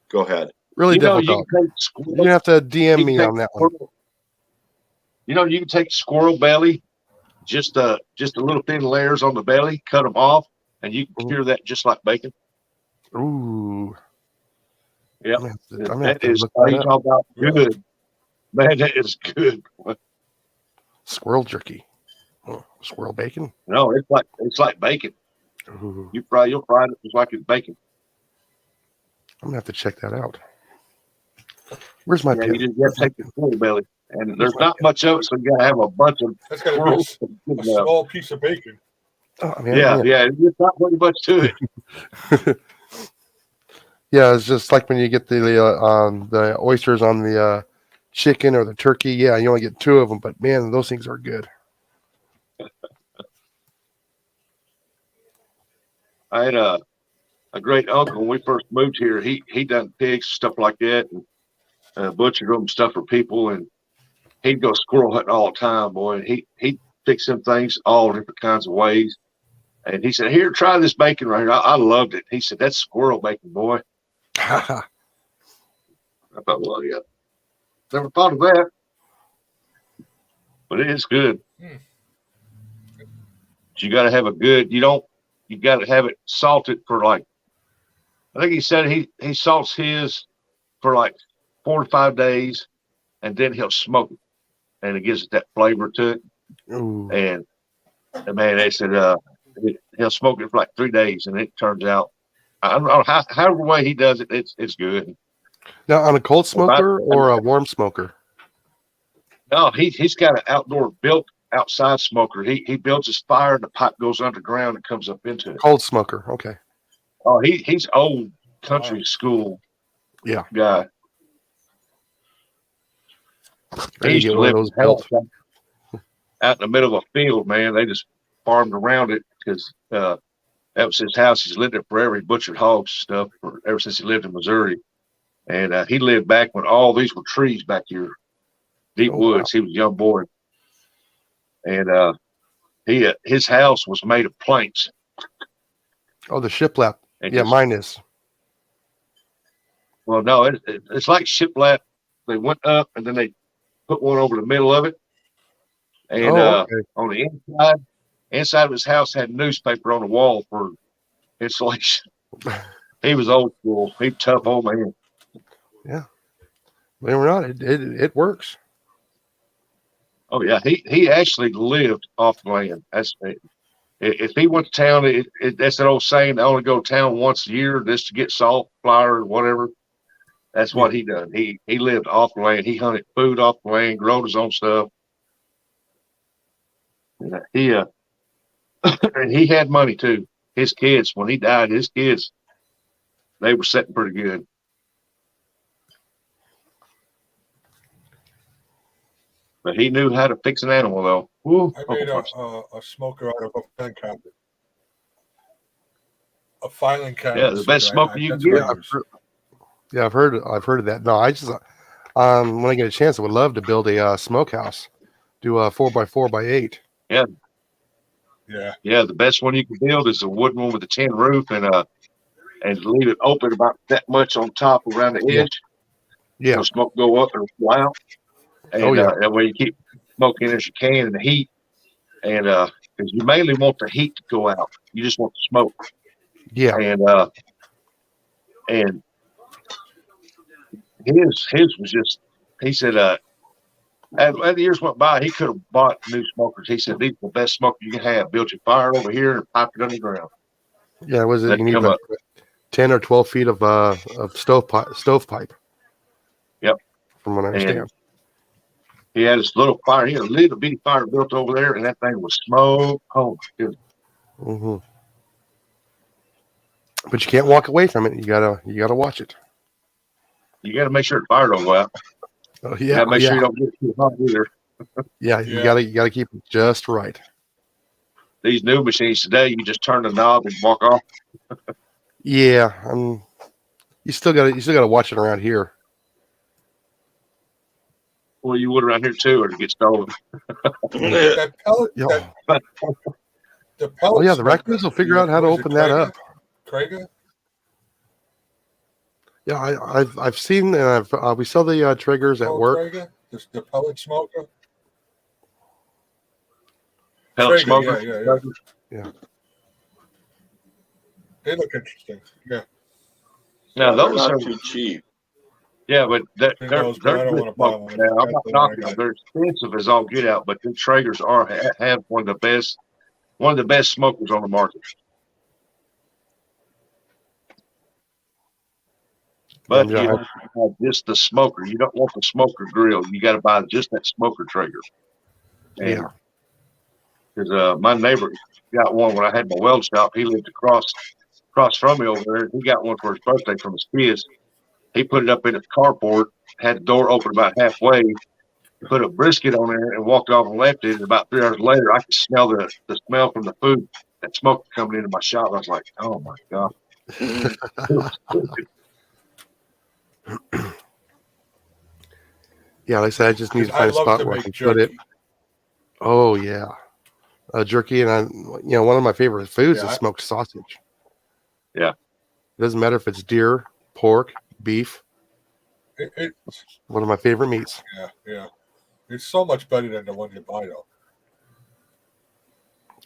Go ahead. Really, you know, Devil you Dog. can take You're squirrel, gonna have to DM you me can on take that one. squirrel- You know, you can take squirrel belly, just a little thin layers on the belly, cut them off, and you can cure that just like bacon. Ooh. Yep. I'm gonna have That to is, look you that up. talk about good. Man, that is good. Squirrel jerky. Oh, squirrel bacon. No, it's like bacon. Ooh, You'll fry it just like it's bacon. I'm gonna have to check that out. Where's my Yeah, pin? you have to take the squirrel belly, and there's not much of it, so you gotta have a bunch of That's got to be squirrels. a small piece of bacon. Oh, man, Yeah, there's not very much to it. Yeah, it's just like when you get the oysters on the chicken or the turkey. Yeah, you only get 2 of them, but man, those things are good. I had a great uncle when we first moved here. He done pigs, stuff like that, and butchered them, stuff for people, and he'd go squirrel hunting all the time, boy. And he'd fix them things all different kinds of ways. And he said, "Here, try this bacon right here." I loved it. He said, "That's squirrel bacon, boy." I thought, well, yeah, never thought of that, but it is good. Hmm. But you got to have you got to have it salted for like, I think he said he salts his for like 4 to 5 days, and then he'll smoke it, and it gives it that flavor to it. Ooh. And man, they said he'll smoke it for like 3 days, and it turns out, I don't know however way he does it, it's good. Now, on a cold smoker or a warm smoker? No, he's got an outdoor built outside smoker. He builds his fire, and the pipe goes underground and comes up into it. Cold smoker. Okay. Oh, he's old country school. Yeah. guy. I He need to used get to one of live those in a house built. out in the middle of a field, man. They just farmed around it because that was his house. He's lived there forever. He butchered hogs and stuff ever since he lived in Missouri. And he lived back when all these were trees back here, deep Oh, wow. woods. He was a young boy. And his house was made of planks. Oh, the shiplap. And Yeah, mine is. well, no, it's like shiplap. They went up and then they put one over the middle of it. And Okay. on the inside of his house had newspaper on the wall for insulation. He was old school. He tough old man. Believe it or not, it works. Oh yeah, he actually lived off the land. That's if he went to town. That's that old saying. They only go to town once a year just to get salt, flour, or whatever. That's what he done. He lived off the land. He hunted food off the land, growed his own stuff. He and he had money too. His kids, when he died, they were sitting pretty good. But he knew how to fix an animal, though. Woo. I made a smoker out of a filing cabinet. A filing cabinet. Yeah, the best smoker you can that's get. what I use. Yeah, I've heard of that. No, I just when I get a chance, I would love to build a smokehouse, do a 4x4x8. Yeah. Yeah, the best one you can build is a wooden one with a tin roof and leave it open about that much on top around the edge. Yeah. So smoke go up and fly out. And that way you keep smoking as you can in the heat. And because you mainly want the heat to go out. You just want the smoke. Yeah. And his was just, he said, as the years went by, he could have bought new smokers. He said, these are the best smokers you can have. Build your fire over here and pipe it underground. Yeah, was it? Let You it need come like up. 10 or 12 feet of stovepipe. Yep. From what I understand. He had his little fire. He had a little bitty fire built over there, and that thing was smoke. Oh, my goodness. Mm-hmm. But you can't walk away from it. You gotta watch it. You got to make sure the fire don't go out. Oh, You yeah. got to make sure you don't get too hot either. Yeah, you gotta keep it just right. These new machines today, you just turn the knob and walk off. Yeah, you still gotta watch it around here. Well, you would around here too, or to get stolen. That pellet. Yeah. The pellet. Oh yeah, the raccoons will figure out how to open that up. Traeger? Yeah, I've seen we sell the triggers at work. Traeger? The pellet smoker. Pellet Traeger, smoker. Yeah. They look interesting. Yeah. Now they're those not are too cheap. yeah, but they're Who knows, but I good don't wanna buy smokers one. now. I'm not That's what I knocking got. them. They're expensive as all get out, but the Traegers have one of the best smokers on the market. But Yeah, you don't have just the smoker. You don't want the smoker grill. You got to buy just that smoker Traeger. Yeah. Because my neighbor got one when I had my weld shop. He lived across from me over there. He got one for his birthday from his kids. He put it up in his carport, had the door open about halfway, put a brisket on there, and walked off and left it. And about 3 hours later, I could smell the smell from the food, that smoke coming into my shop. I was like, oh my God. Yeah, like I said, I just need to find a love spot to where I make can jerky. put it. Oh yeah, jerky, and one of my favorite foods Yeah, is smoked sausage. Yeah. It doesn't matter if it's deer, pork, beef. It's One of my favorite meats. yeah. It's so much better than the one you buy though.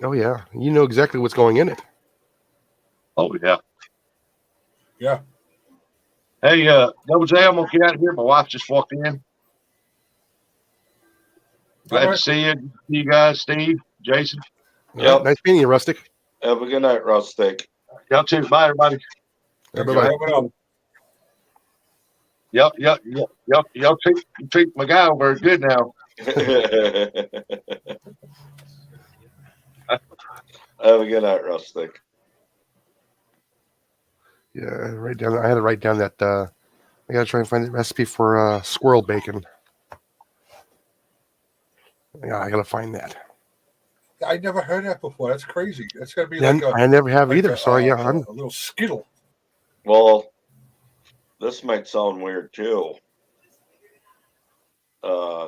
Oh yeah, you know exactly what's going in it. Oh yeah. Yeah. Hey, Double J, I'm gonna get out of here. My wife just walked in. Glad All right. to see you. See you guys, Steve, Jason. Yep. Nice meeting you, Rustic. Have a good night, Rustic. Y'all too. Bye, everybody. Yeah, Thanks bye-bye. for coming up. Y'all treat my guy over good now. Have a good night, Rustic. Yeah, I had to write down that I gotta try and find the recipe for squirrel bacon. Yeah, I gotta find that. I never heard that before. That's crazy. That's gotta be And I never have like either. So yeah, a little skittle. Well, this might sound weird too.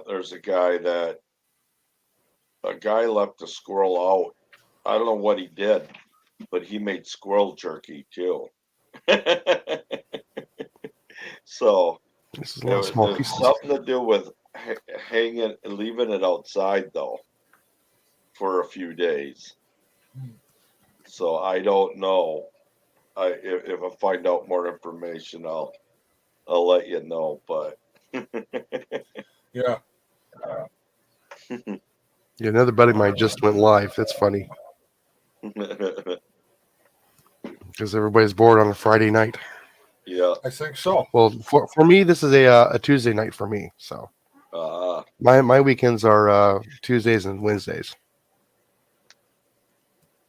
There's a guy left a squirrel out. I don't know what he did, but he made squirrel jerky too. So this is a lot of small there's pieces. something to do with leaving it outside though for a few days. So I don't know. If I find out more information, I'll let you know. But Yeah. Yeah, another buddy of mine just went live. That's funny because everybody's bored on a Friday night. yeah. I think so. Well, for me, this is a Tuesday night for me. So my weekends are Tuesdays and Wednesdays,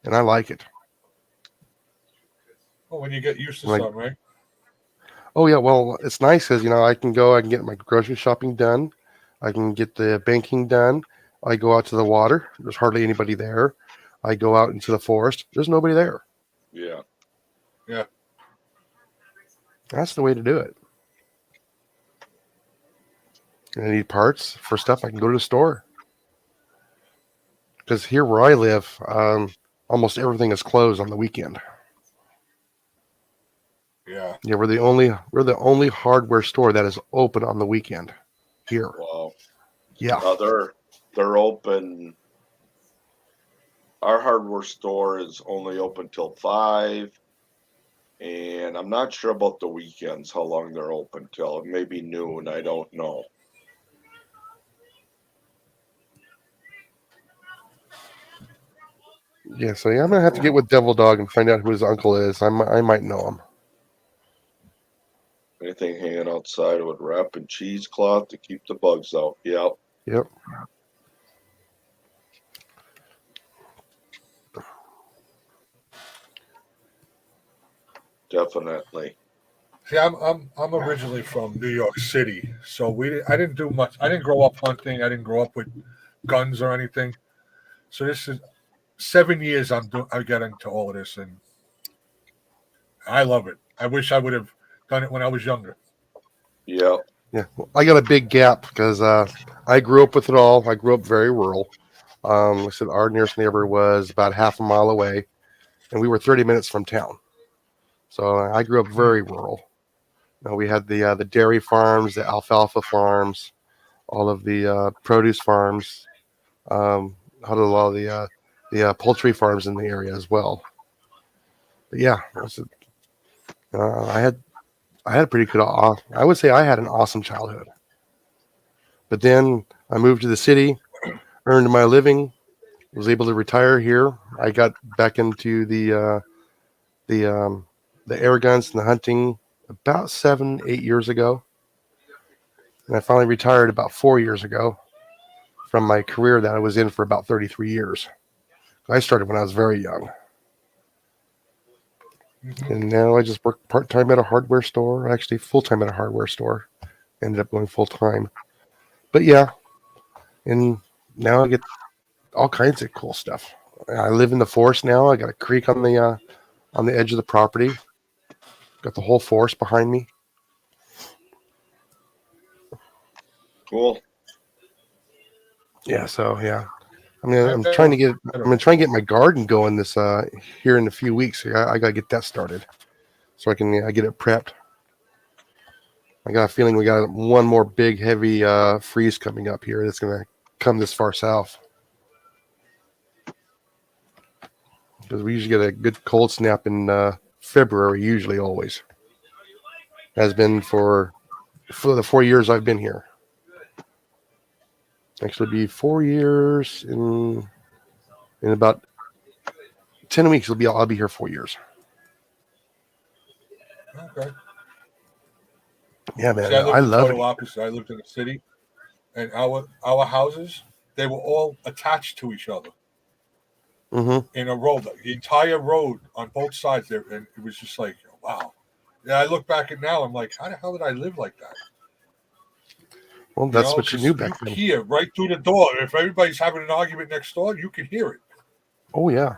and I like it. Well, when you get used to Like- something, right? Oh yeah, well, it's nice because I can go, I can get my grocery shopping done, I can get the banking done. I go out to the water. There's hardly anybody there. I go out into the forest. There's nobody there. Yeah. That's the way to do it. And I need parts for stuff. I can go to the store. Because here where I live, almost everything is closed on the weekend. Yeah. Yeah, we're the only hardware store that is open on the weekend here. Wow. Yeah. They're open. Our hardware store is only open till 5, and I'm not sure about the weekends how long they're open till. Maybe noon. I don't know. Yeah, so yeah, I'm gonna have to get with Devil Dog and find out who his uncle is. I might know him. Anything hanging outside with wrap and cheesecloth to keep the bugs out. Yep. Yep. Definitely. See, I'm originally from New York City, so I didn't do much. I didn't grow up hunting. I didn't grow up with guns or anything. So this is 7 years I get into all of this, and I love it. I wish I would have done it when I was younger. Yep. Yeah, well, I got a big gap because I grew up with it all. I grew up very rural. Like I said, our nearest neighbor was about half a mile away, and we were 30 minutes from town. So I grew up very rural. We had the dairy farms, the alfalfa farms, all of the produce farms, had a lot of the poultry farms in the area as well. But yeah, I had a pretty good. I would say I had an awesome childhood. But then I moved to the city, earned my living, was able to retire here. I got back into the air guns and the hunting about 7-8 years ago, and I finally retired about 4 years ago from my career that I was in for about 33 years. I started when I was very young. Mm-hmm. And now I just work part-time at a hardware store, actually full-time at a hardware store. Ended up going full-time. But yeah, and now I get all kinds of cool stuff. I live in the forest now. I got a creek on the edge of the property. Got the whole forest behind me. Cool. Yeah, so yeah. I'm trying to get my garden going this here in a few weeks. I gotta get that started so I can get it prepped. I got a feeling we got one more big heavy freeze coming up here that's gonna come this far south, because we usually get a good cold snap in February, usually always. Has been for the 4 years I've been here. Actually, be 4 years in about 10 weeks. I'll be here 4 years. Okay. Yeah, man, See, I lived I the love total it. opposite. I lived in the city, and our houses, they were all attached to each other Mm-hmm. in a row. The entire road on both sides there, and it was just like, wow. Yeah, I look back at now, I'm like, how the hell did I live like that? Well, that's what you 'cause knew back you then. hear right through the door. If everybody's having an argument next door, you can hear it. Oh yeah.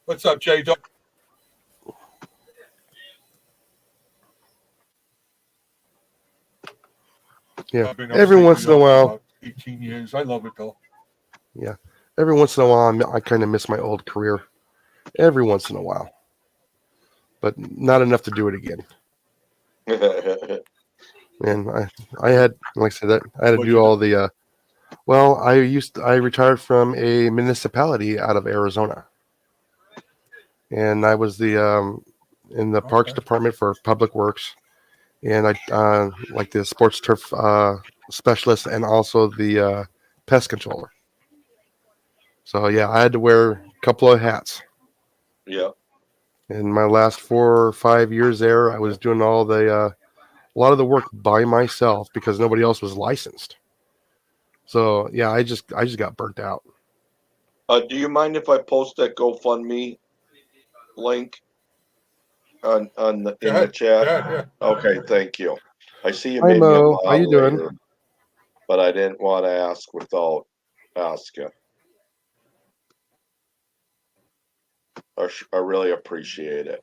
What's up, Jay? Yeah. I've been Every upstate once in a New York for while. about 18 years. I love it though. Yeah. Every once in a while, I kind of miss my old career. Every once in a while, but not enough to do it again. And I had, like I said, that I had to What'd do you all the. Well, I retired from a municipality out of Arizona, and I was the in the Parks Okay. Department for Public Works, and I like the sports turf specialist and also the pest controller. So yeah, I had to wear a couple of hats. Yeah. In my last 4 or 5 years there, I was doing all the a lot of the work by myself because nobody else was licensed. So yeah, I just got burnt out. Do you mind if I post that GoFundMe link in Go the ahead. chat? Go ahead, yeah. Okay, thank you. I see you Hi made me a Mo, how you doing? moderator, but I didn't want to ask without asking. I really appreciate it.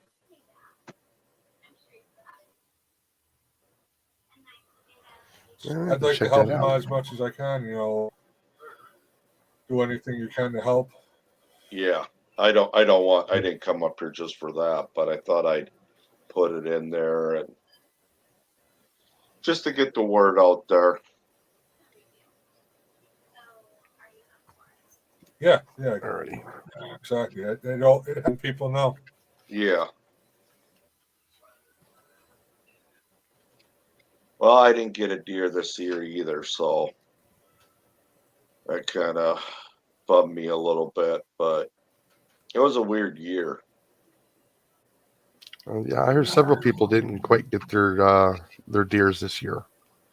Yeah, I'd like to check help that them out. out as much as I can. Do anything you can to help. Yeah, I didn't come up here just for that, but I thought I'd put it in there and just to get the word out there. Yeah, Alrighty. exactly. It people know. Yeah. Well, I didn't get a deer this year either, so that kind of bummed me a little bit, but it was a weird year. Yeah, I heard several people didn't quite get their deers this year.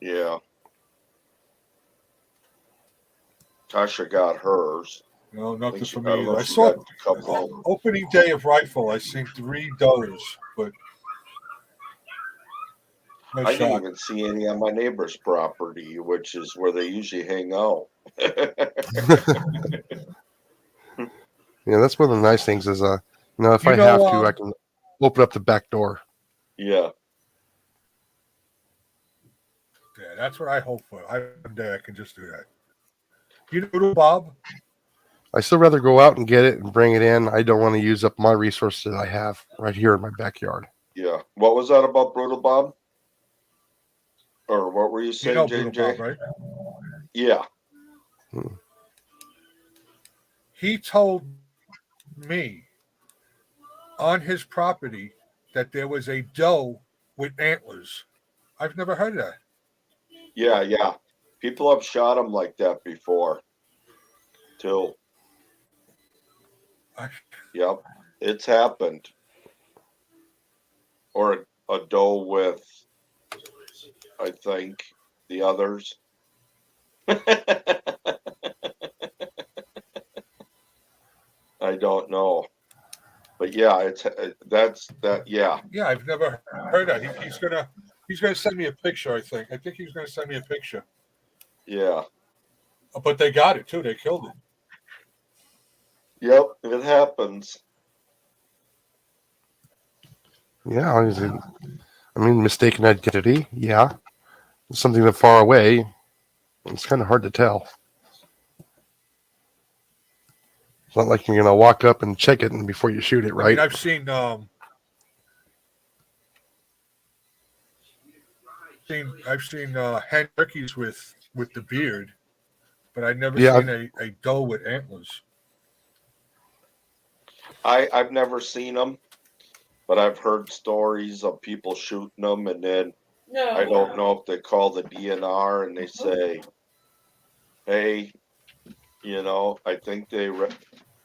Yeah. Tasha got hers. Nothing for I me don't know either. I if she saw got a couple. opening day of rifle. I seen 3 does, but no I didn't shot. even see any on my neighbor's property, which is where they usually hang out. Yeah, that's one of the nice things is if You I know, have to, I can open up the back door. Yeah. Yeah, that's what I hope for. One day I can just do that. You know, Bob? I still rather go out and get it and bring it in. I don't want to use up my resources that I have right here in my backyard. Yeah. What was that about Brutal Bob? Or what were you You saying, know Brutal JJ? Bob, right? Yeah. He told me on his property that there was a doe with antlers. I've never heard of that. Yeah, yeah. People have shot him like that before, too. Yep. It's happened. Or a doe with, I think, the others. I don't know. But yeah, that's that. Yeah. Yeah, I've never heard that. He's gonna send me a picture. I think he's gonna send me a picture. Yeah. But they got it too. They killed it. Yep. It happens. Yeah, I mean, mistaken identity. Yeah, something that far away. It's kind of hard to tell. It's not like you're gonna walk up and check it and before you shoot it, right? I mean, I've seen hen turkeys with the beard, but I've never seen a doe with antlers. I've never seen them, but I've heard stories of people shooting them, and then I don't know if they call the DNR and they say, "Hey, I think they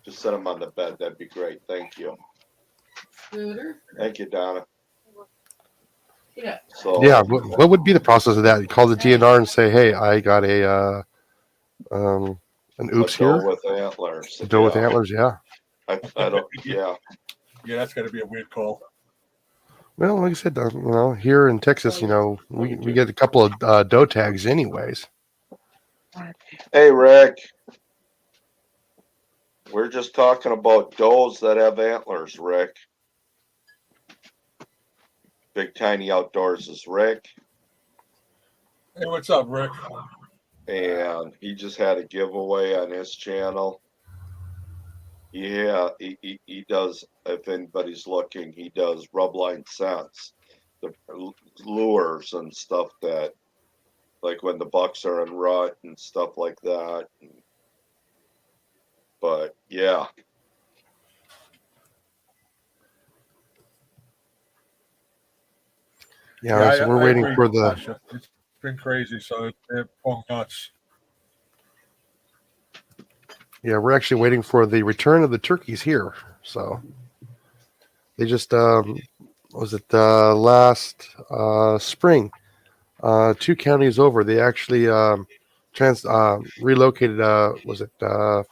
just set them on the bed." That'd be great. Thank you. Thank you, Donna. Yeah. So Yeah, what would be the process of that? You call the DNR and say, "Hey, I got an oops a doe here, with antlers. a doe with antlers." Yeah, I don't. Yeah. Yeah, that's got to be a weird call. Well, like I said, here in Texas, we get a couple of doe tags anyways. Hey, Rick. We're just talking about does that have antlers, Rick. Big Tiny Outdoors is Rick, Hey, what's up, Rick? and he just had a giveaway on his channel. Yeah, he does, if anybody's looking, he does rubline scents, the lures and stuff that, like when the bucks are in rut and stuff like that. But yeah, Yeah, so we're I waiting agree, for the. Tasha. It's been crazy, so they're going nuts. Yeah, we're actually waiting for the return of the turkeys here. So they just was it last spring? 2 counties over, they actually relocated. Was it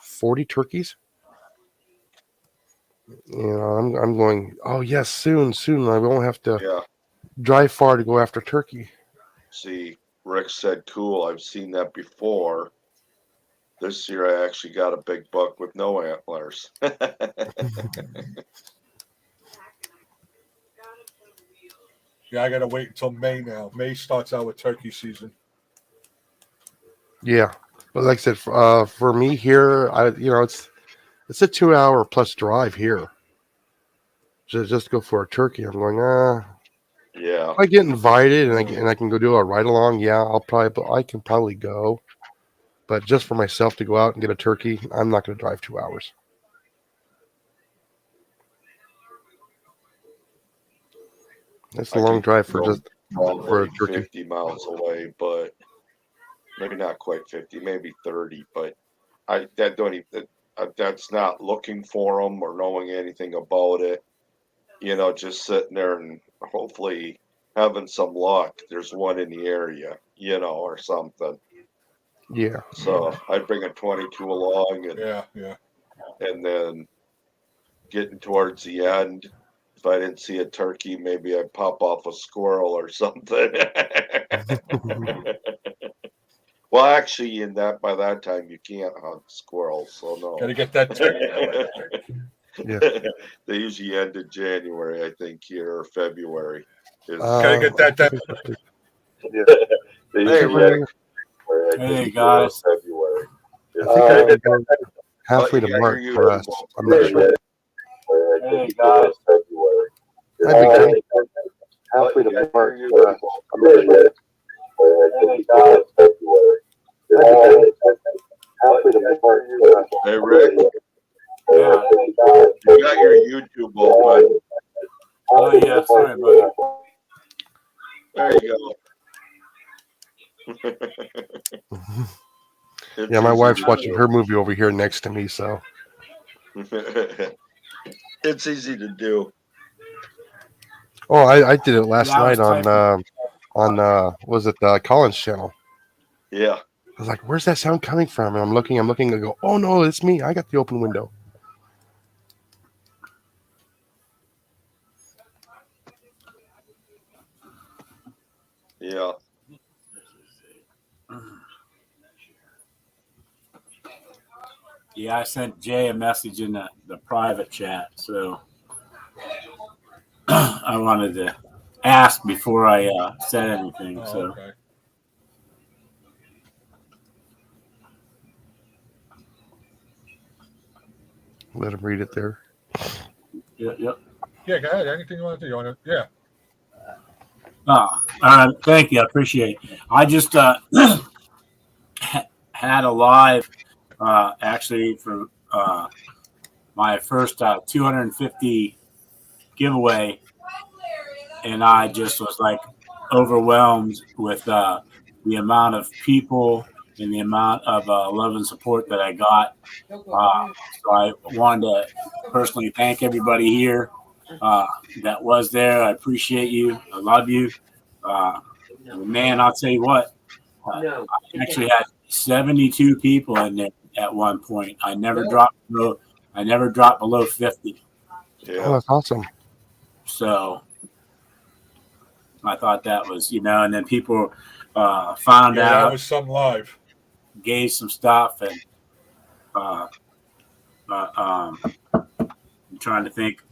40 turkeys? I'm going. Oh yes, soon. I won't have to yeah. drive far to go after turkey. See, Rick said, cool. I've seen that before. This year I actually got a big buck with no antlers. Yeah, I gotta wait until May now. May starts out with turkey season. Yeah, but like I said, for me here, it's a 2 hour plus drive here. Just go for a turkey. I'm going. Yeah. If I get invited and I can go do a ride along, yeah, I can probably go. But just for myself to go out and get a turkey, I'm not going to drive 2 hours. That's a long drive for a turkey. 50 miles away, but maybe not quite 50, maybe 30. But that's not looking for them or knowing anything about it. Just sitting there and hopefully having some luck. There's one in the area, or something. Yeah. So I'd bring a 22 along, Yeah. and then getting towards the end, if I didn't see a turkey, maybe I'd pop off a squirrel or something. Well, actually, by that time you can't hunt squirrels, so no. Gotta get that turkey. Yeah. They usually end in January, I think, here, or February. Gotta get that done. Hey, Rick. Hey, guys. February. I think I'm halfway to March for us. I'm not sure. Hey, guys. Hi, Big Daddy. Halfway to March for us. I'm not sure. Hey, guys. Hey, Rick. Yeah. You got your YouTube open. Oh, yeah. Sorry, buddy. There you go. Yeah, my wife's watching her movie over here next to me, so. It's easy to do. Oh, I did it last Yeah, I was night on was it Colin's channel? Yeah. I was like, "Where's that sound coming from?" And I'm looking, and go, "Oh no, it's me! I got the open window." Yeah. Yeah, I sent Jay a message in the private chat, so I wanted to ask before I said anything. Oh, So okay. Let him read it there. yep. Yeah, go ahead. Anything you want to do? You want to? Yeah. Thank you. I appreciate it. I just had a live actually for my first 250 giveaway, and I just was like overwhelmed with the amount of people and the amount of love and support that I got. So I wanted to personally thank everybody here that was there. I appreciate you. I love you. Man, I'll tell you what, I actually had 72 people in there at one point. I never dropped below 50. Oh, Yeah. that's awesome. So I thought that was, and then people found Yeah, that out, was some live. gave some stuff, and I'm trying to think.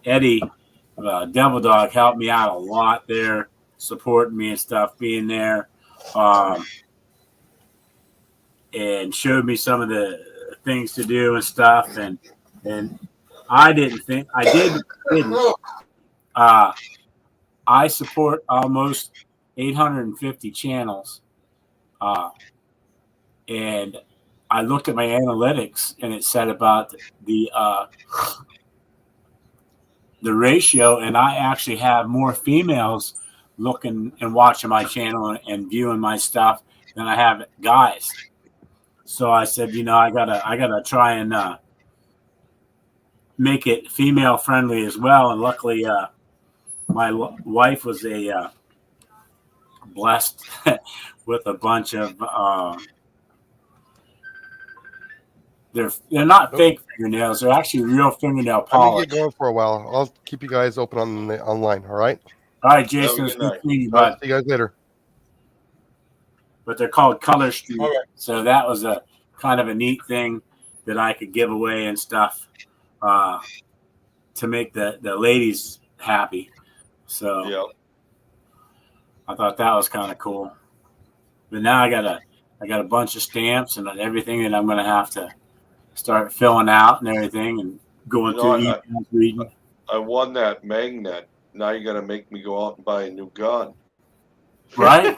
Eddie, Devil Dog, helped me out a lot there, supporting me and stuff, being there, and showed me some of the things to do and stuff. And I didn't. I support almost 850 channels, and I looked at my analytics, and it said about the ratio, and I actually have more females looking and watching my channel and viewing my stuff than I have guys. So I said, I gotta try and make it female friendly as well. And luckily, my wife was blessed with a bunch of they're not fake fingernails. They're actually real fingernail I'm gonna polish. get going for a while. I'll keep you guys open online. All right. All right, Jason, Have a it's good good night. seeing you, I'll bud. see you guys later. But they're called Color Street. All right. So that was a kind of a neat thing that I could give away and stuff to make the ladies happy. So Yeah. I thought that was kind of cool. But now I got a bunch of stamps and everything that I'm going to have to start filling out and everything and going through emails, reading. I won that magnet. Now you're gonna make me go out and buy a new gun. Right.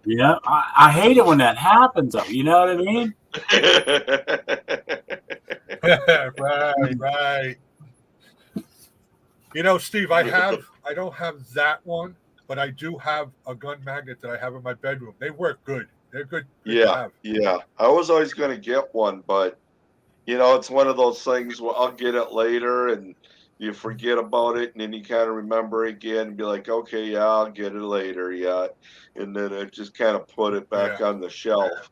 Yeah. I hate it when that happens, though. You know what I mean? Right. Steve, I don't have that one, but I do have a gun magnet that I have in my bedroom. They work good. They're good. To Yeah, have. yeah. I was always going to get one, but it's one of those things where I'll get it later and you forget about it, and then you kind of remember again and be like, okay, yeah, I'll get it later, yeah. And then I just kind of put it back on the shelf.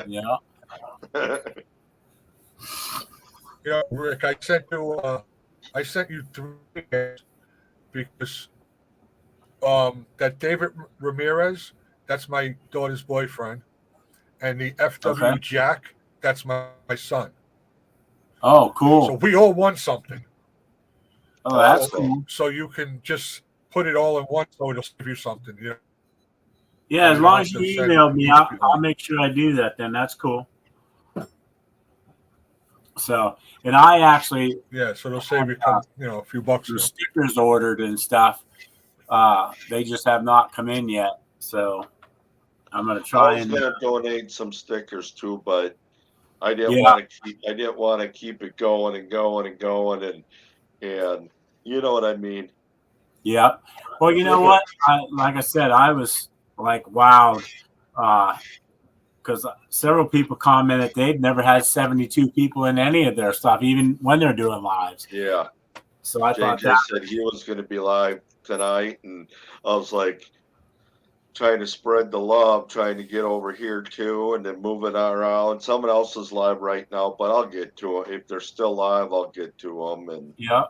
Yeah. Rick, I sent you 3 because that David Ramirez, that's my daughter's boyfriend, and the FW Okay. Jack, that's my son. Oh, cool. So we all won something. Oh, that's cool. So you can just put it all in one, so it'll save you something. Yeah, as You long don't as have you to send email it me, if I'll you don't. make sure I do that. Then that's cool. So, and I actually Yeah, so it'll save you, a few bucks. the stickers ordered and stuff. They just have not come in yet. So I'm gonna I try was and going to donate some stickers too, but I didn't Yeah. want to keep it going and going and going and you know what I mean. yeah. Well, you know what? Like I said, I was like, wow, because several people commented they've never had 72 people in any of their stuff, even when they're doing lives. Yeah. So I thought JJ that. said he was going to be live tonight, and I was like trying to spread the love, trying to get over here too, and then move it around. Someone else is live right now, but I'll get to them if they're still live. I'll get to them, and Yeah.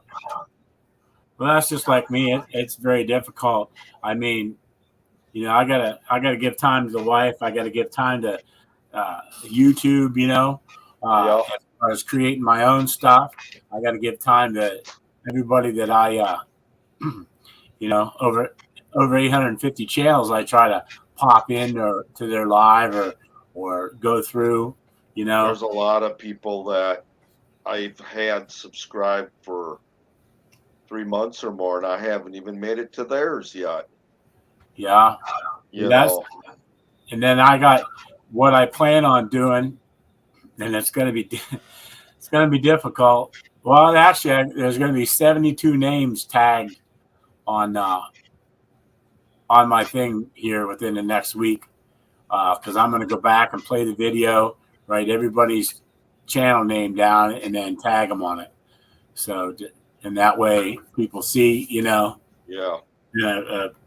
Well, that's just like me. It's very difficult. I mean, I gotta give time to the wife. I gotta give time to YouTube. Yeah. As far as creating my own stuff, I gotta give time to everybody that I, over 850 channels. I try to pop in or to their live or go through. there's a lot of people that I've had subscribed for 3 months or more, and I haven't even made it to theirs yet. Yeah. You That's- know, And then I got what I plan on doing, and it's going to be difficult. Well, actually, there's going to be 72 names tagged on my thing here within the next week, because I'm going to go back and play the video, write everybody's channel name down, and then tag them on it. So, and that way people see, yeah.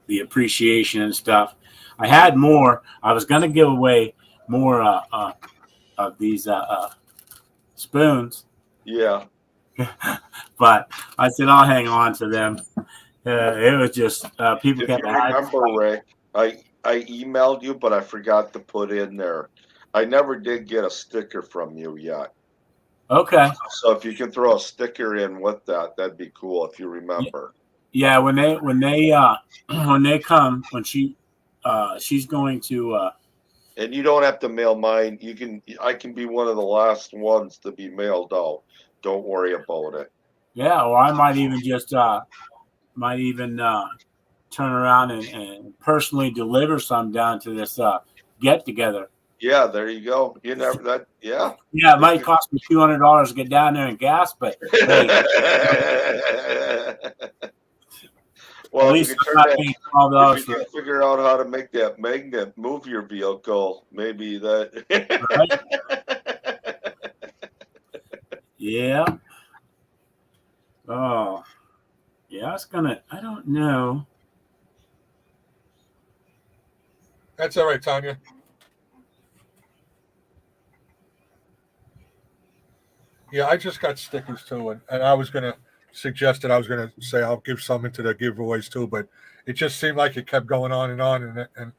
the appreciation and stuff. I had more. I was going to give away more of these spoons, Yeah. But I said I'll hang on to them. It was just people If kept you asking. remember, Rick, I emailed you, but I forgot to put in there. I never did get a sticker from you yet. Okay. So if you can throw a sticker in with that, that'd be cool if you remember. Yeah, when they come, when she's going to And you don't have to mail mine. I can be one of the last ones to be mailed out. Don't worry about it. yeah, or I might even just turn around and personally deliver some down to this get together. Yeah, there you go. You never that. Yeah. Yeah, it might cost me $200 to get down there and gas, but hey, Well, at if least you I'm can not turn paying that, $12 if you for can figure out how to make that magnet move your vehicle, maybe that. it. Yeah. Oh, yeah. It's gonna. I don't know. That's all right, Tanya. Yeah, I just got stickers too, and I was gonna suggest that I was gonna say I'll give some into the giveaways too, but it just seemed like it kept going on, and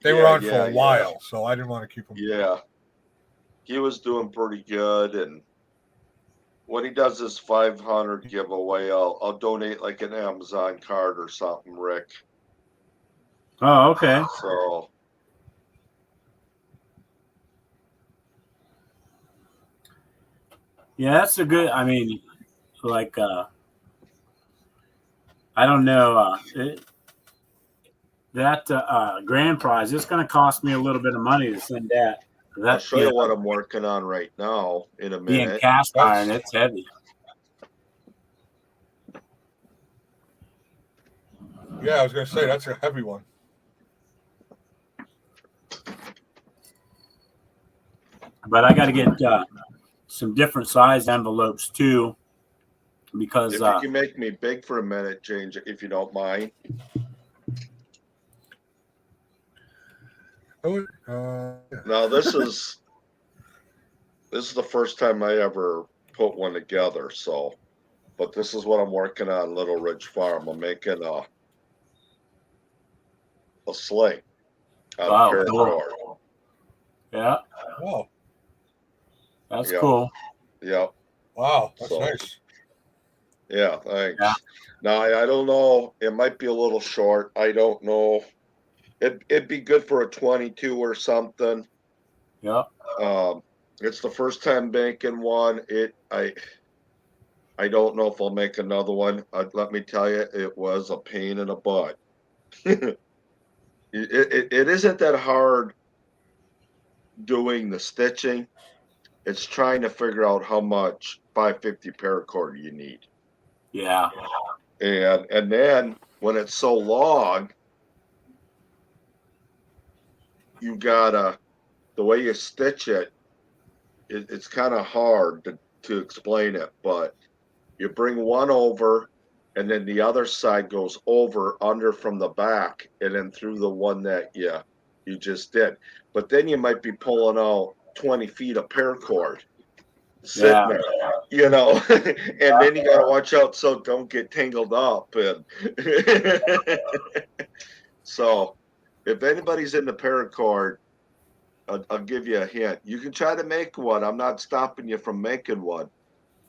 they were on for a while, so I didn't want to keep them. Yeah, he was doing pretty good, and when he does his 500 giveaway, I'll donate like an Amazon card or something, Rick. Oh, okay. So Yeah, that's a good. I mean, like, I don't know. That grand prize, it's going to cost me a little bit of money to send that. I'll That show you what I'm working on right now in a being minute. cast iron, it's heavy. Yeah, I was gonna say that's a heavy one. But I got to get some different size envelopes too, because If you can make me big for a minute, James, if you don't mind. Now this is the first time I ever put one together. So, but this is what I'm working on, Little Ridge Farm. I'm making a sleigh out Wow, of cool. paracord. yeah, Wow, that's Yeah. cool. Yep. wow, that's So- nice. Yeah. Thanks. Yeah. Now I don't know. It might be a little short. I don't know. It'd be good for a 22 or something. Yeah, It's the first time making one. I don't know if I'll make another one. Let me tell you, it was a pain in the butt. it isn't that hard doing the stitching. It's trying to figure out how much 550 paracord you need. yeah, And then when it's so long, you gotta, the way you stitch it, it's kind of hard to explain it, but you bring one over and then the other side goes over under from the back and then through the one that you just did. But then you might be pulling out 20 feet of paracord sitting Yeah. there, you know, and then you gotta watch out so don't get tangled up. And so if anybody's in the paracord, I'll give you a hint. You can try to make one. I'm not stopping you from making one,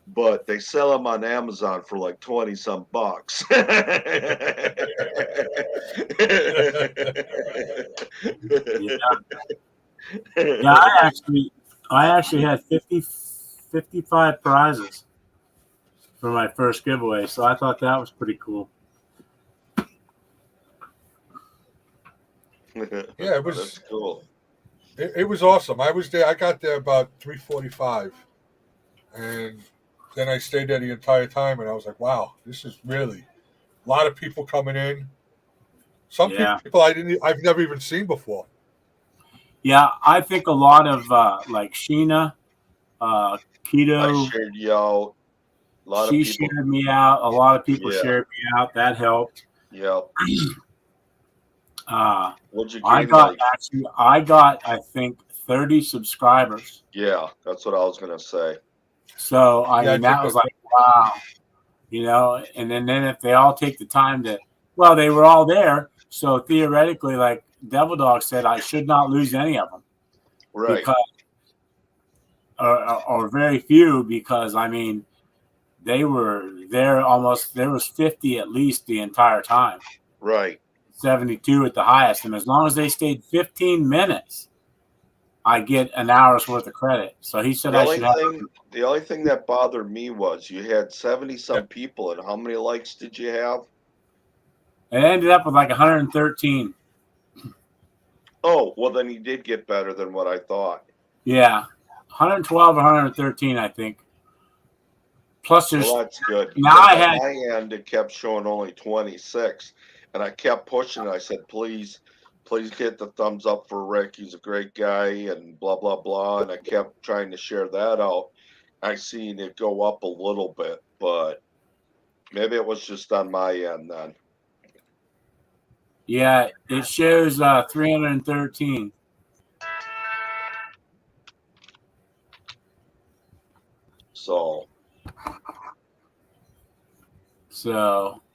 but they sell them on Amazon for like 20 some bucks. yeah. I actually had 55 prizes for my first giveaway, so I thought that was pretty cool. Yeah, it was. That's cool. It was awesome. I was there. I got there about 3:45, and then I stayed there the entire time. And I was like, "Wow, this is really a lot of people coming in. Some Yeah. people I've never even seen before." Yeah, I think a lot of like Sheena, I Keto, shared you out. A lot she of people. shared me out. A lot of people Yeah. shared me out. That helped. Yep. What'd you I gain? got I think 30 subscribers. Yeah, that's what I was gonna say. So I Yeah, I mean that think was that- like wow, you know, and then if they all take the time to, well, they were all there. So theoretically, like Devil Dog said, I should not lose any of them. Right. Because, or very few, because I mean, they were there almost, there was 50 at least the entire time. Right. 72 at the highest. And as long as they stayed 15 minutes, I get an hour's worth of credit. So he said The I only should have. thing, the only thing that bothered me was you had 70 some people, and how many likes did you have? It ended up with like 113. Oh, well then you did get better than what I thought. Yeah. 112 or 113, I think. Plus there's Well, that's good. now Because I at had my end, it kept showing only 26, and I kept pushing. I said, please hit the thumbs up for Rick. He's a great guy, and blah blah blah. And I kept trying to share that out. I seen it go up a little bit, but maybe it was just on my end then. yeah, it shows 313. So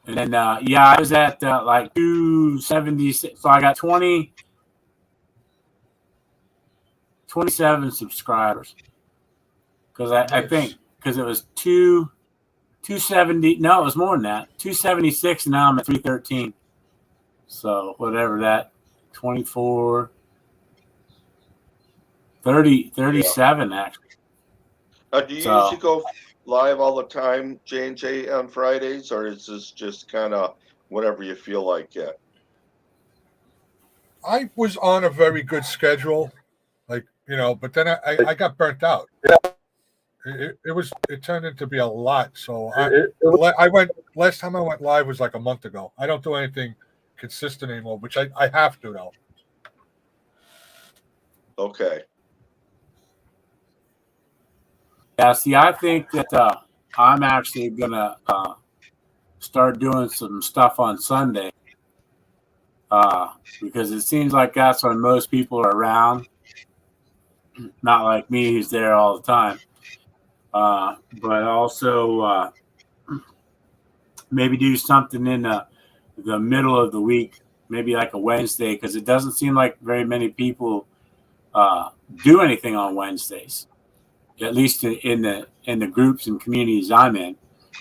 and then yeah, I was at like 276. So I got 27 subscribers. Because I think because it was 270. No, it was more than that. 276, and now I'm at 313. So whatever that 24, 30, 37 actually. Do you So- usually go live all the time, J&J, on Fridays, or is this just kind of whenever you feel like it? I was on a very good schedule, like, you know, but then I got burnt out. It turned into be a lot. So I went, last time I went live was like a month ago. I don't do anything consistent anymore, which I have to though. Okay. Yeah, see, I think that I'm actually gonna start doing some stuff on Sunday because it seems like that's when most people are around. Not like me, who's there all the time. But also maybe do something in the middle of the week, maybe like a Wednesday, because it doesn't seem like very many people do anything on Wednesdays. At least in the groups and communities I'm in,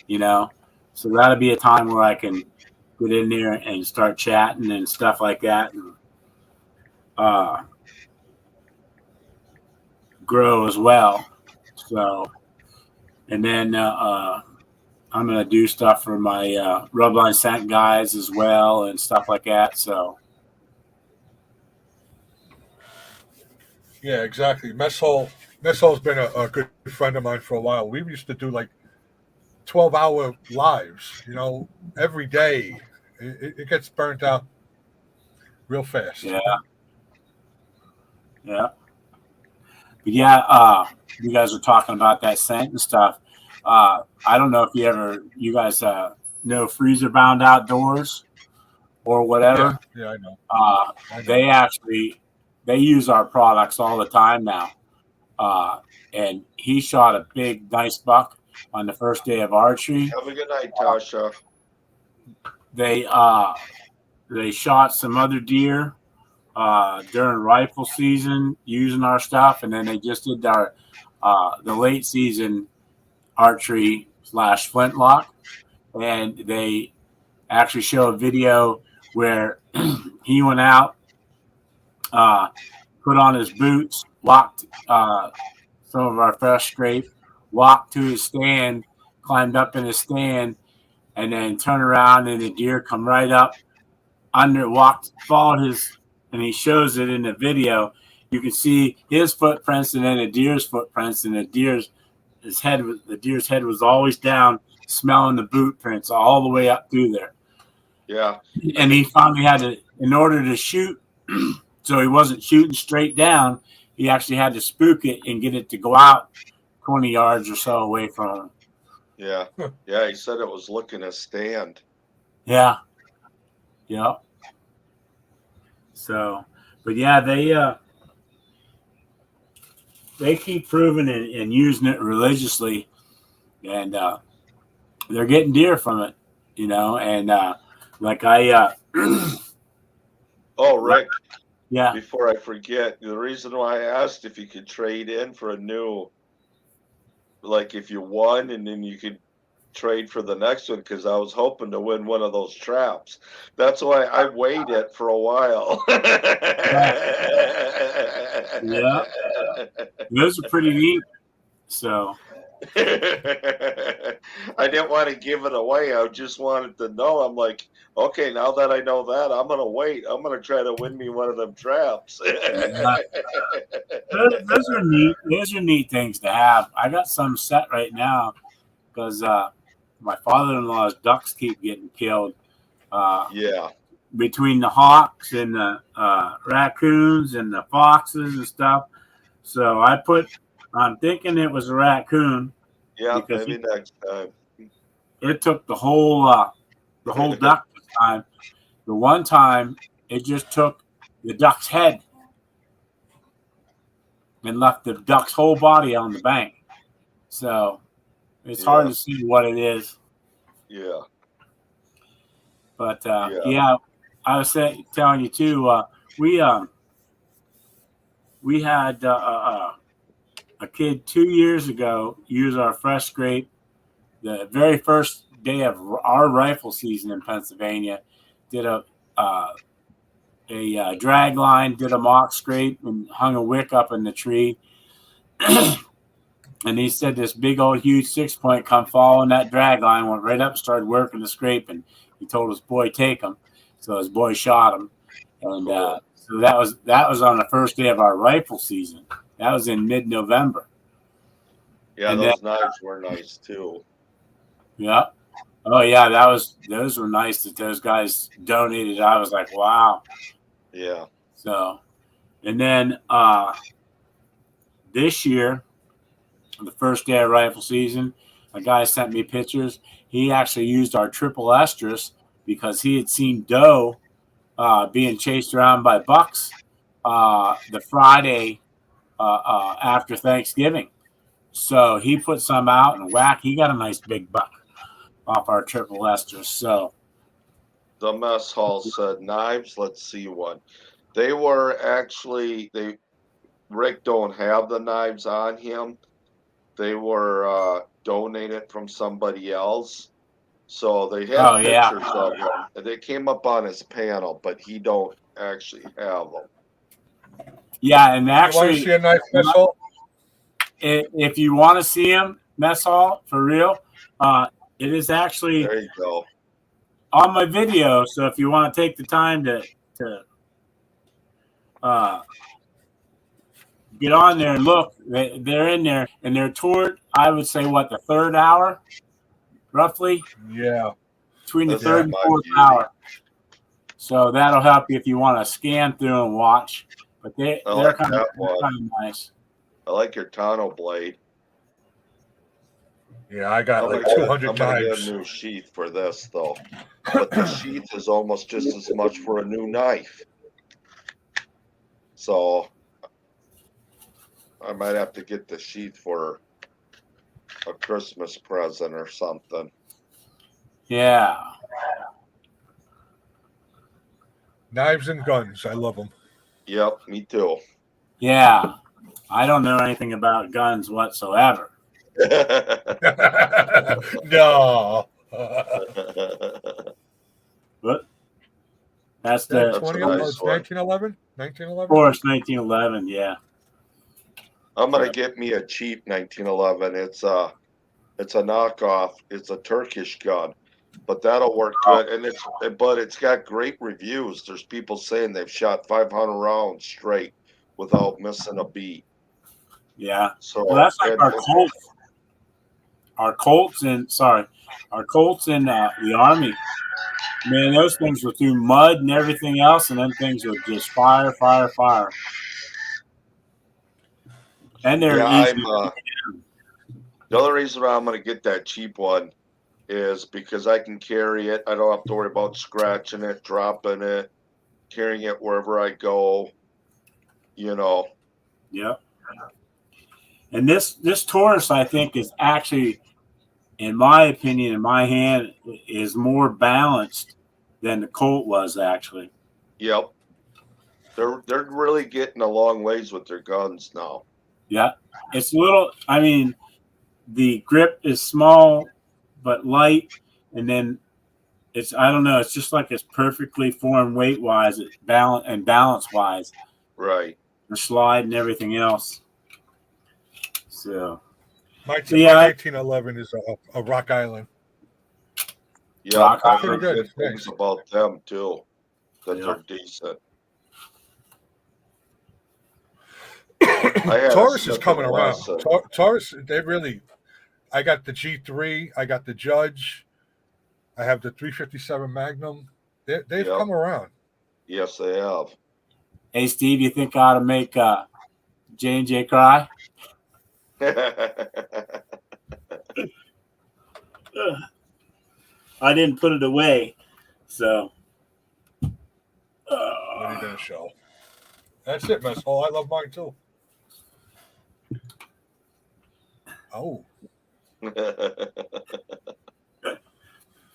you know. So that'll be a time where I can get in there and start chatting and stuff like that, and grow as well. So, and then I'm gonna do stuff for my Rubline Scent guys as well and stuff like that. So. Yeah, exactly. Mess Hall's been a good friend of mine for a while. We used to do like 12-hour lives, you know, every day. It gets burnt out real fast. Yeah. Yeah. But yeah, you guys were talking about that scent and stuff. I don't know if you guys know Freezer Bound Outdoors or whatever. Yeah, I know. I know. They use our products all the time now. And he shot a big, nice buck on the first day of archery. Have a good night, Tasha. They shot some other deer during rifle season using our stuff, and then they just did our the late season archery / flintlock, and they actually show a video where he went out, put on his boots, walked some of our fresh scrape, walked to his stand, climbed up in his stand, and then turned around and the deer come right up under, followed his, and he shows it in the video. You can see his footprints and then the deer's footprints, and the deer's head was always down, smelling the boot prints all the way up through there. Yeah. And he finally had to, in order to shoot, so he wasn't shooting straight down, he actually had to spook it and get it to go out 20 yards or so away from him. Yeah. Yeah. He said it was looking a stand. Yeah. Yep. So, but yeah, they keep proving it and using it religiously. And they're getting deer from it, and like I Oh, Rick, yeah. before I forget, the reason why I asked if you could trade in for a new, like if you won and then you could trade for the next one, because I was hoping to win one of those traps. That's why I waited for a while. Yeah. Those are pretty neat. So I didn't want to give it away. I just wanted to know. I'm like, okay, now that I know that, I'm gonna wait. I'm gonna try to win me one of them traps. those are neat. Those are neat things to have. I got some set right now because my father-in-law's ducks keep getting killed. Yeah. Between the hawks and the raccoons and the foxes and stuff. So I'm thinking it was a raccoon. Yeah, because maybe next time. It took the whole duck this time. The one time it just took the duck's head and left the duck's whole body on the bank. So it's hard to see what it is. Yeah. But yeah, I was telling you too. We had a kid 2 years ago use our fresh scrape the very first day of our rifle season in Pennsylvania. Did a drag line, did a mock scrape, and hung a wick up in the tree. And he said this big old huge 6-point come following that drag line, went right up, started working the scrape, and he told his boy take him. So his boy shot him, and so that was on the first day of our rifle season. That was in mid-November. Yeah, and those knives were nice too. Yeah. Oh yeah, those were nice that those guys donated. I was like, wow. Yeah. So, and then this year, the first day of rifle season, a guy sent me pictures. He actually used our triple estrus because he had seen doe being chased around by bucks the Friday after Thanksgiving. So he put some out and whack. He got a nice big buck off our triple estrus. So the mess hall said knives. Let's see one. They were actually Rick don't have the knives on him. They were donated from somebody else. So they had pictures of them. They came up on his panel, but he don't actually have them. Yeah, and actually, you want to see a knife mess hall? If you want to see him mess hall for real, it is actually there you go on my video. So if you want to take the time to get on there and look, they're in there and they're toward, I would say, what, the third hour, roughly? Yeah. Between the third and fourth hour. So that'll help you if you want to scan through and watch. But they're kind of nice. I like your Tano blade. Yeah, I got like 200 I'm gonna knives. get a new sheath for this though, but the sheath is almost just as much for a new knife. So I might have to get the sheath for a Christmas present or something. Yeah. Knives and guns. I love them. Yep, me too. Yeah. I don't know anything about guns whatsoever. No. But that's the 1911? 1911? Of course, 1911, yeah. I'm gonna get me a cheap 1911. It's a knockoff. It's a Turkish gun, but that'll work good. And it's got great reviews. There's people saying they've shot 500 rounds straight without missing a beat. Yeah. So that's like our Colts. Our Colts in the Army. Man, those things were through mud and everything else, and then things were just fire. And they're easy. The other reason why I'm going to get that cheap one is because I can carry it. I don't have to worry about scratching it, dropping it, carrying it wherever I go. Yep. And this Taurus, I think, is actually in my opinion, in my hand, is more balanced than the Colt was actually. Yep. They're really getting a long ways with their guns now. Yeah, it's a little. I mean, the grip is small but light, and then it's. I don't know. It's just like it's perfectly formed weight wise, balance wise, Right. the slide and everything else. So My Yeah, 1911 is a Rock Island. Yeah, Rock I've Pretty heard good, good things thanks. about them too. That Yeah. they're decent. I had a Taurus is Smith coming and around. Wesson. Taurus, they really. I got the G3. I got the Judge. I have the 357 Magnum. They've Yep. come around. Yes, they have. hey, Steve, you think I ought to make J&J cry? I didn't put it away, so. What are you going to show? That's it, Mess Hall. I love mine too. Oh, Yeah,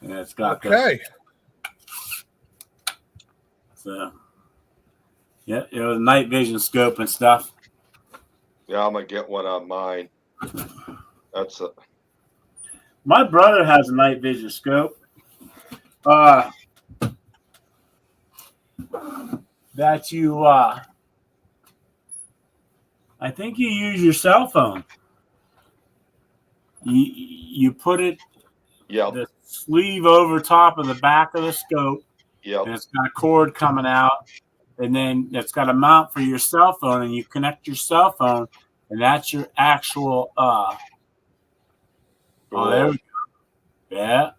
it's got okay. so. Yeah, it was night vision scope and stuff. Yeah, I'm gonna get one on mine. That's a My brother has a night vision scope. That you I think you use your cell phone. You put it yep, the sleeve over top of the back of the scope, yep. and it's got a cord coming out, and then it's got a mount for your cell phone, and you connect your cell phone, and that's your actual oh, there we go. Yeah.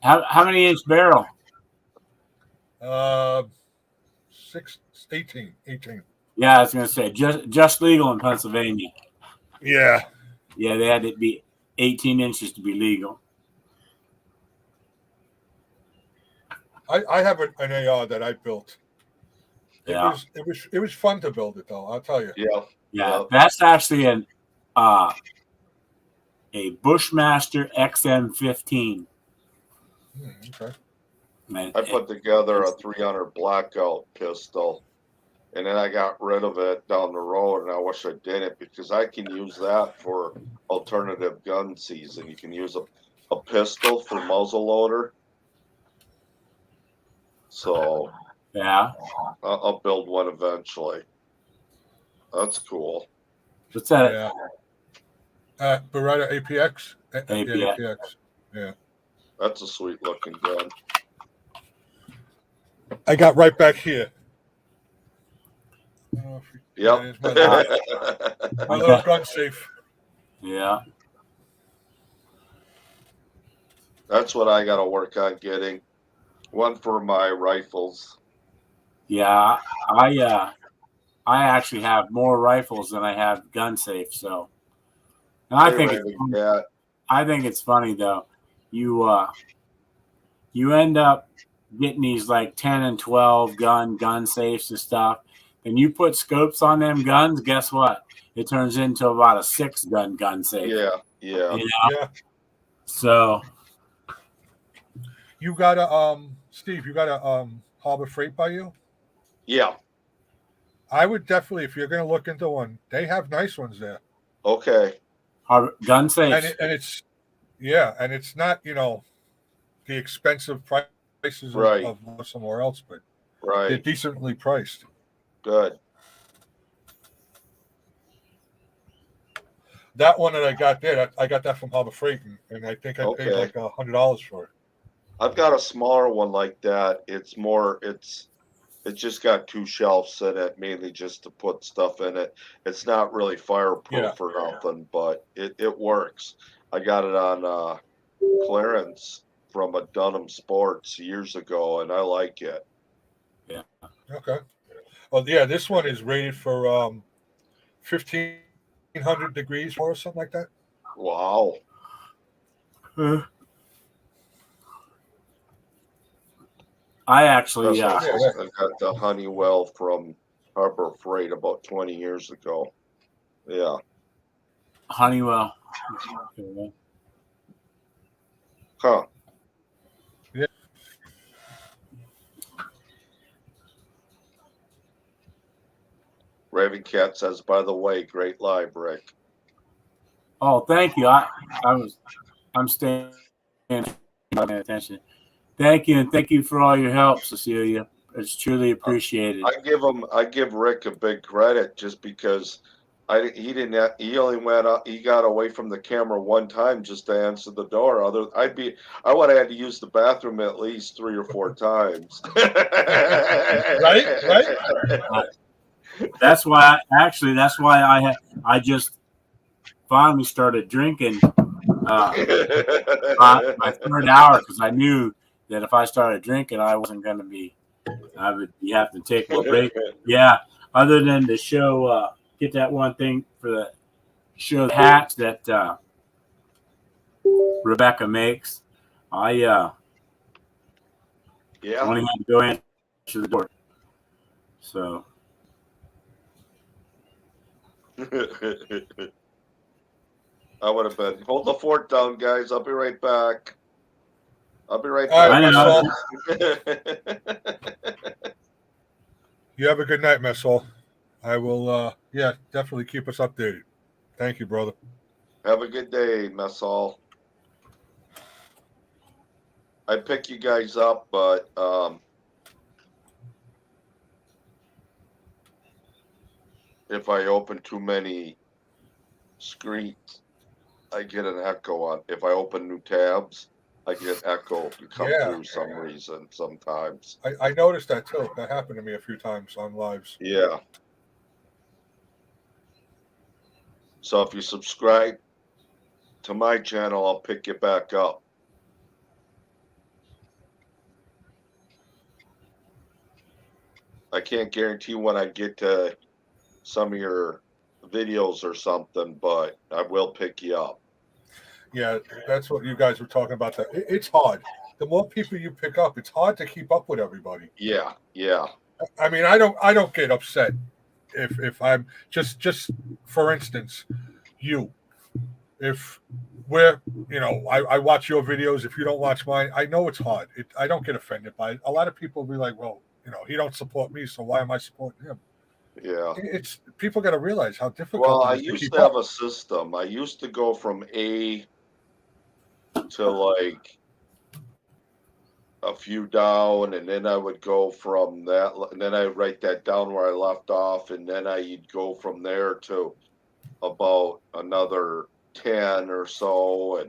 How many inch barrel? 18. Yeah, I was gonna say just legal in Pennsylvania. Yeah. Yeah, they had to be 18 inches to be legal. I have an AR that I built. Yeah. It was fun to build it though. I'll tell you. Yeah, Yeah, that's actually a Bushmaster XM15. Okay. Man, I put together a 300 blackout pistol, and then I got rid of it down the road, and I wish I didn't because I can use that for alternative gun season. You can use a pistol for muzzle loader. So yeah. I'll build one eventually. That's cool. What's that? Yeah. Beretta APX. Yeah, APX. APX. Yeah. That's a sweet looking gun. I got right back here. Yep. My little gun safe. Yeah. That's what I got to work on getting. One for my rifles. Yeah. I actually have more rifles than I have gun safe, so and I think it's funny though. You end up getting these like 10 and 12 gun safes and stuff. And you put scopes on them guns, guess what? It turns into about a 6-gun safe. Yeah. You know? Yeah. So You got a Steve, you got a Harbor Freight by you? Yeah. I would definitely, if you're going to look into one, they have nice ones there. Okay. gun safes. And it's and it's not, the expensive prices Right. of somewhere else, but they're Right. decently priced. Good. That one that I got there, I got that from Harbor Freight, and I think I paid Okay. like $100 for it. I've got a smaller one like that. It's just got 2 shelves in it, mainly just to put stuff in it. It's not really fireproof or nothing, but it works. I got it on clearance from a Dunham Sports years ago, and I like it. Okay. Well, yeah, this one is rated for 1,500 degrees or something like that. Wow. I actually I got the Honeywell from Harbor Freight about 20 years ago. Yeah. Honeywell. Huh. Yeah. Raven Cat says, by the way, great live, Rick. Oh, thank you. I'm staying paying attention. Thank you, and thank you for all your help, Cecilia. It's truly appreciated. I give Rick a big credit just because he only went up, he got away from the camera one time just to answer the door. I would have had to use the bathroom at least 3 or 4 times. Right. That's why I just finally started drinking my third hour, because I knew that if I started drinking, I wasn't going to be. I would have to take a break. Yeah, other than the show, get that one thing for the show hats that Rebecca makes. I Yeah. only had to go answer the door. So I would have been, hold the fort down, guys. I'll be right back. All back. right, I know. You have a good night, Messol. I will, definitely keep us updated. Thank you, brother. Have a good day, Messall. I pick you guys up, but if I open too many screens, I get an echo on. If I open new tabs, I get echo to come through some reason sometimes. I noticed that too. That happened to me a few times on lives. Yeah. So if you subscribe to my channel, I'll pick you back up. I can't guarantee when I get to some of your videos or something, but I will pick you up. Yeah, that's what you guys were talking about. That it's hard. The more people you pick up, it's hard to keep up with everybody. Yeah. I mean, I don't get upset if I'm just for instance, if we're I watch your videos. If you don't watch mine, I know it's hard. I don't get offended by it. A lot of people will be like, well, he don't support me, so why am I supporting him? Yeah. It's people got to realize how difficult. Well, I it is to used keep to have up. a system. I used to go from A to like a few down, and then I would go from that, and then I write that down where I left off, and then I'd go from there to about another 10 or so,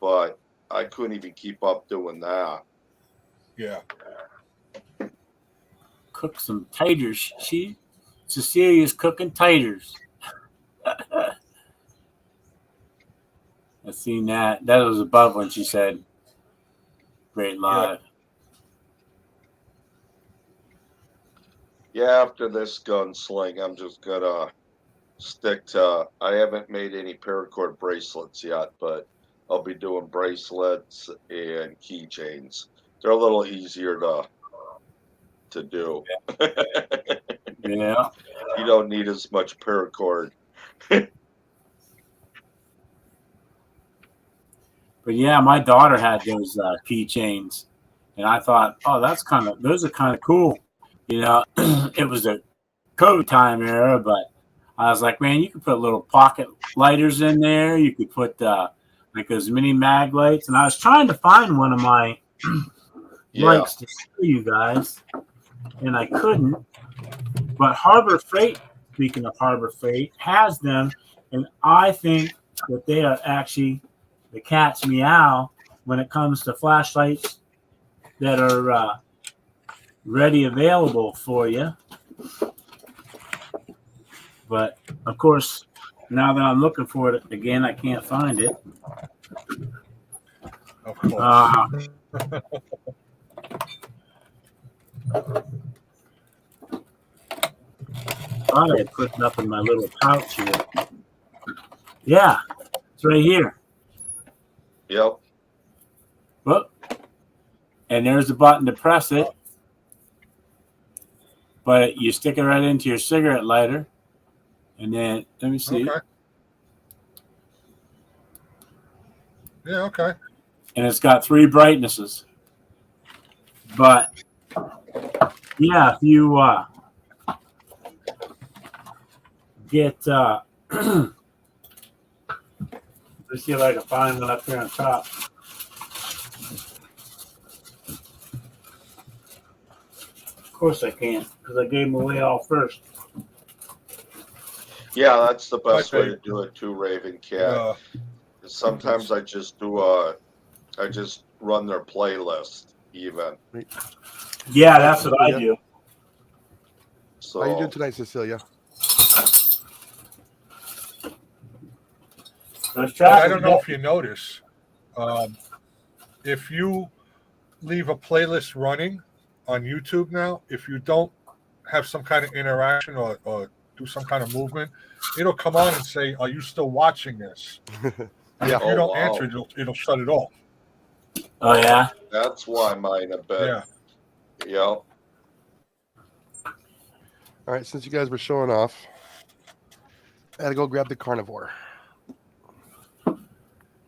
but I couldn't even keep up doing that. Yeah. cook some taters. Cecilia's cooking taters. I seen that. That was above when she said great live. Yeah, after this gunsling, I'm just gonna stick to. I haven't made any paracord bracelets yet, but I'll be doing bracelets and keychains. They're a little easier to do. Yeah. You don't need as much paracord. But yeah, my daughter had those keychains, and I thought, oh, those are kind of cool. It was a COVID time era, but I was like, man, you could put little pocket lighters in there. You could put like those mini mag lights, and I was trying to find one of my lights to show you guys, and I couldn't. But Harbor Freight, speaking of Harbor Freight, has them, and I think that they are actually the cat's meow when it comes to flashlights that are ready available for you. But of course, now that I'm looking for it again, I can't find it. Of course. Thought I had put it up in my little pouch here. Yeah, it's right here. Yep. Whoop. And there's the button to press it. But you stick it right into your cigarette lighter. And then, let me see. Okay. Yeah, okay. and it's got 3 brightnesses. But yeah, if you get let's see if I can find one up here on top. Of course I can't, because I gave them away all first. Yeah, that's the best way Okay. to do it too, Raven Cat. Uh, Sometimes I just do I just run their playlist even. Yeah, that's what I do. So How you doing tonight, Cecilia? I don't know if you notice, if you leave a playlist running on YouTube now, if you don't have some kind of interaction or do some kind of movement, it'll come on and say, "Are you still watching this?" And Yeah. if you Oh, don't wow. answer, it'll shut it off. Oh yeah. that's why mine have been. Yeah. Yeah. All right, since you guys were showing off, I had to go grab the carnivore.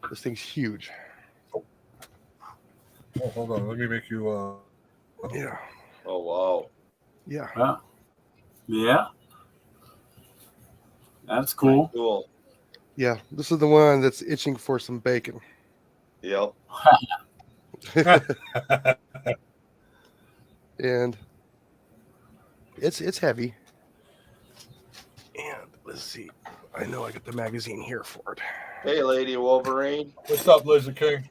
This thing's huge. Oh, hold on. Let me make you. Yeah. Oh wow. Yeah. Yeah. That's cool. Cool. Yeah. This is the one that's itching for some bacon. Yep. And it's heavy. And let's see. I know I got the magazine here for it. Hey, Lady Wolverine. What's up, Lizard King?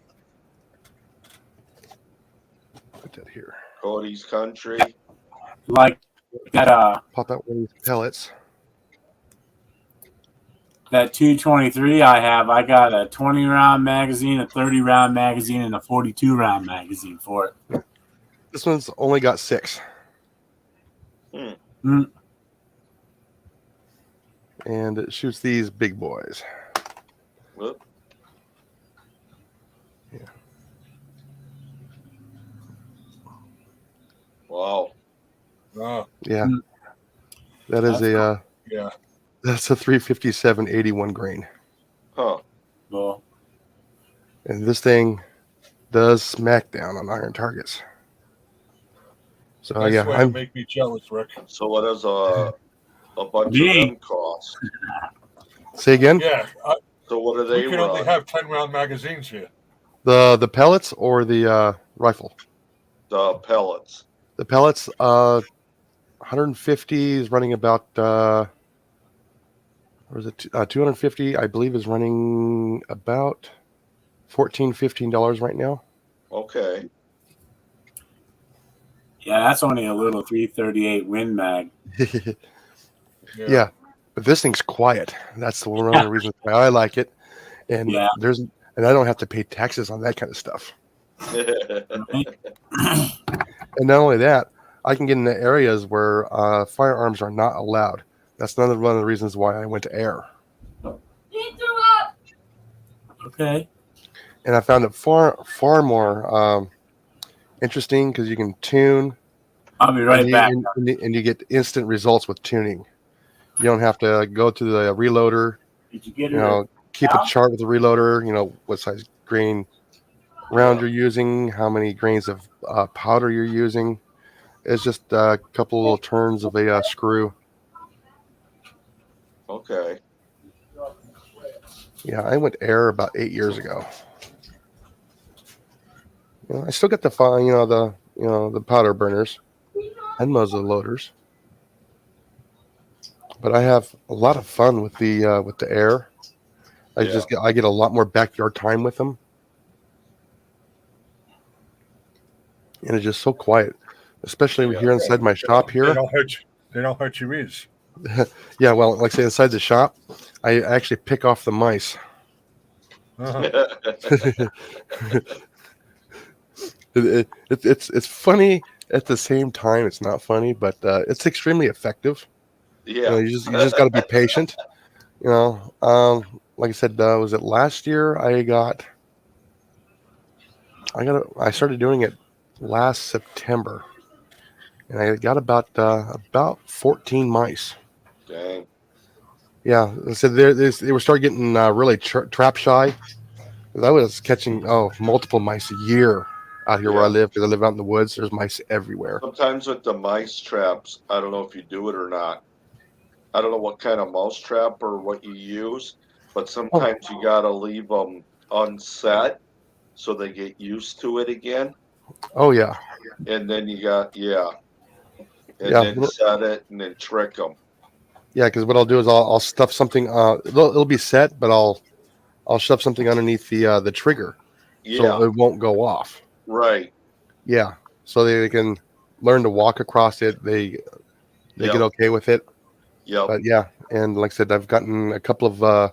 Put that here. Cody's Country. Like that Pop out one of these pellets. that 223 I got a 20-round magazine, a 30-round magazine, and a 42-round magazine for it. This one's only got 6. Mm. And it shoots these big boys. Whoop. Yeah. Wow. Yeah. Mm. That is That's Yeah. that's a 357 81 grain. Huh. Cool. And this thing does smack down on iron targets. So Nice yeah, way to make me jealous, Rick. So what does a bunch Me? of them cost? say again. Yeah. So what do We they can only run? have 10-round magazines here. The pellets or the rifle? The pellets. The pellets 150 is running about or is it 250 I believe is running about $14-15 right now. Okay. Yeah, that's only a little 338 Win Mag. Yeah, but this thing's quiet. That's one of the reasons why I like it. And Yeah. I don't have to pay taxes on that kind of stuff. Right? And not only that, I can get into areas where firearms are not allowed. That's one of the reasons why I went to air. He threw up. Okay. And I found it far more interesting because you can tune. I'll be right and back. and you get instant results with tuning. You don't have to go to the reloader, Did you get you it? know, keep a chart with the reloader, you know, what size grain round you're using, how many grains of powder you're using. It's just a couple little turns of a screw. Okay. Yeah, I went air about 8 years ago. You know, I still get the the powder burners and muzzle loaders, but I have a lot of fun with the air. I get a lot more backyard time with them, and it's just so quiet, especially here inside my shop They here. don't hurt you. They don't hurt your ears. Yeah, well, like I say, inside the shop, I actually pick off the mice. Uh-huh. It's funny at the same time. It's not funny, but it's extremely effective. You know, Yeah. you just got to be patient. You know, like I said, was it last year? I started doing it last September, and I got about 14 mice. Dang. Yeah, so they were starting getting really trap shy. 'Cause I was catching multiple mice a year out here where I Yeah. live, because I live out in the woods. There's mice everywhere. Sometimes with the mice traps, I don't know if you do it or not. I don't know what kind of mouse trap or what you use, but sometimes you gotta leave them unset so they get used to it again, Oh yeah, and then you got and yeah, then set it and then trick them. yeah. Because what I'll do is I'll stuff something. It'll be set, but I'll shove something underneath the trigger, Yeah, so it won't go off. right. Yeah, so they can learn to walk across it. They Yep. get okay with it. Yep. But yeah, and like I said, I've gotten a couple of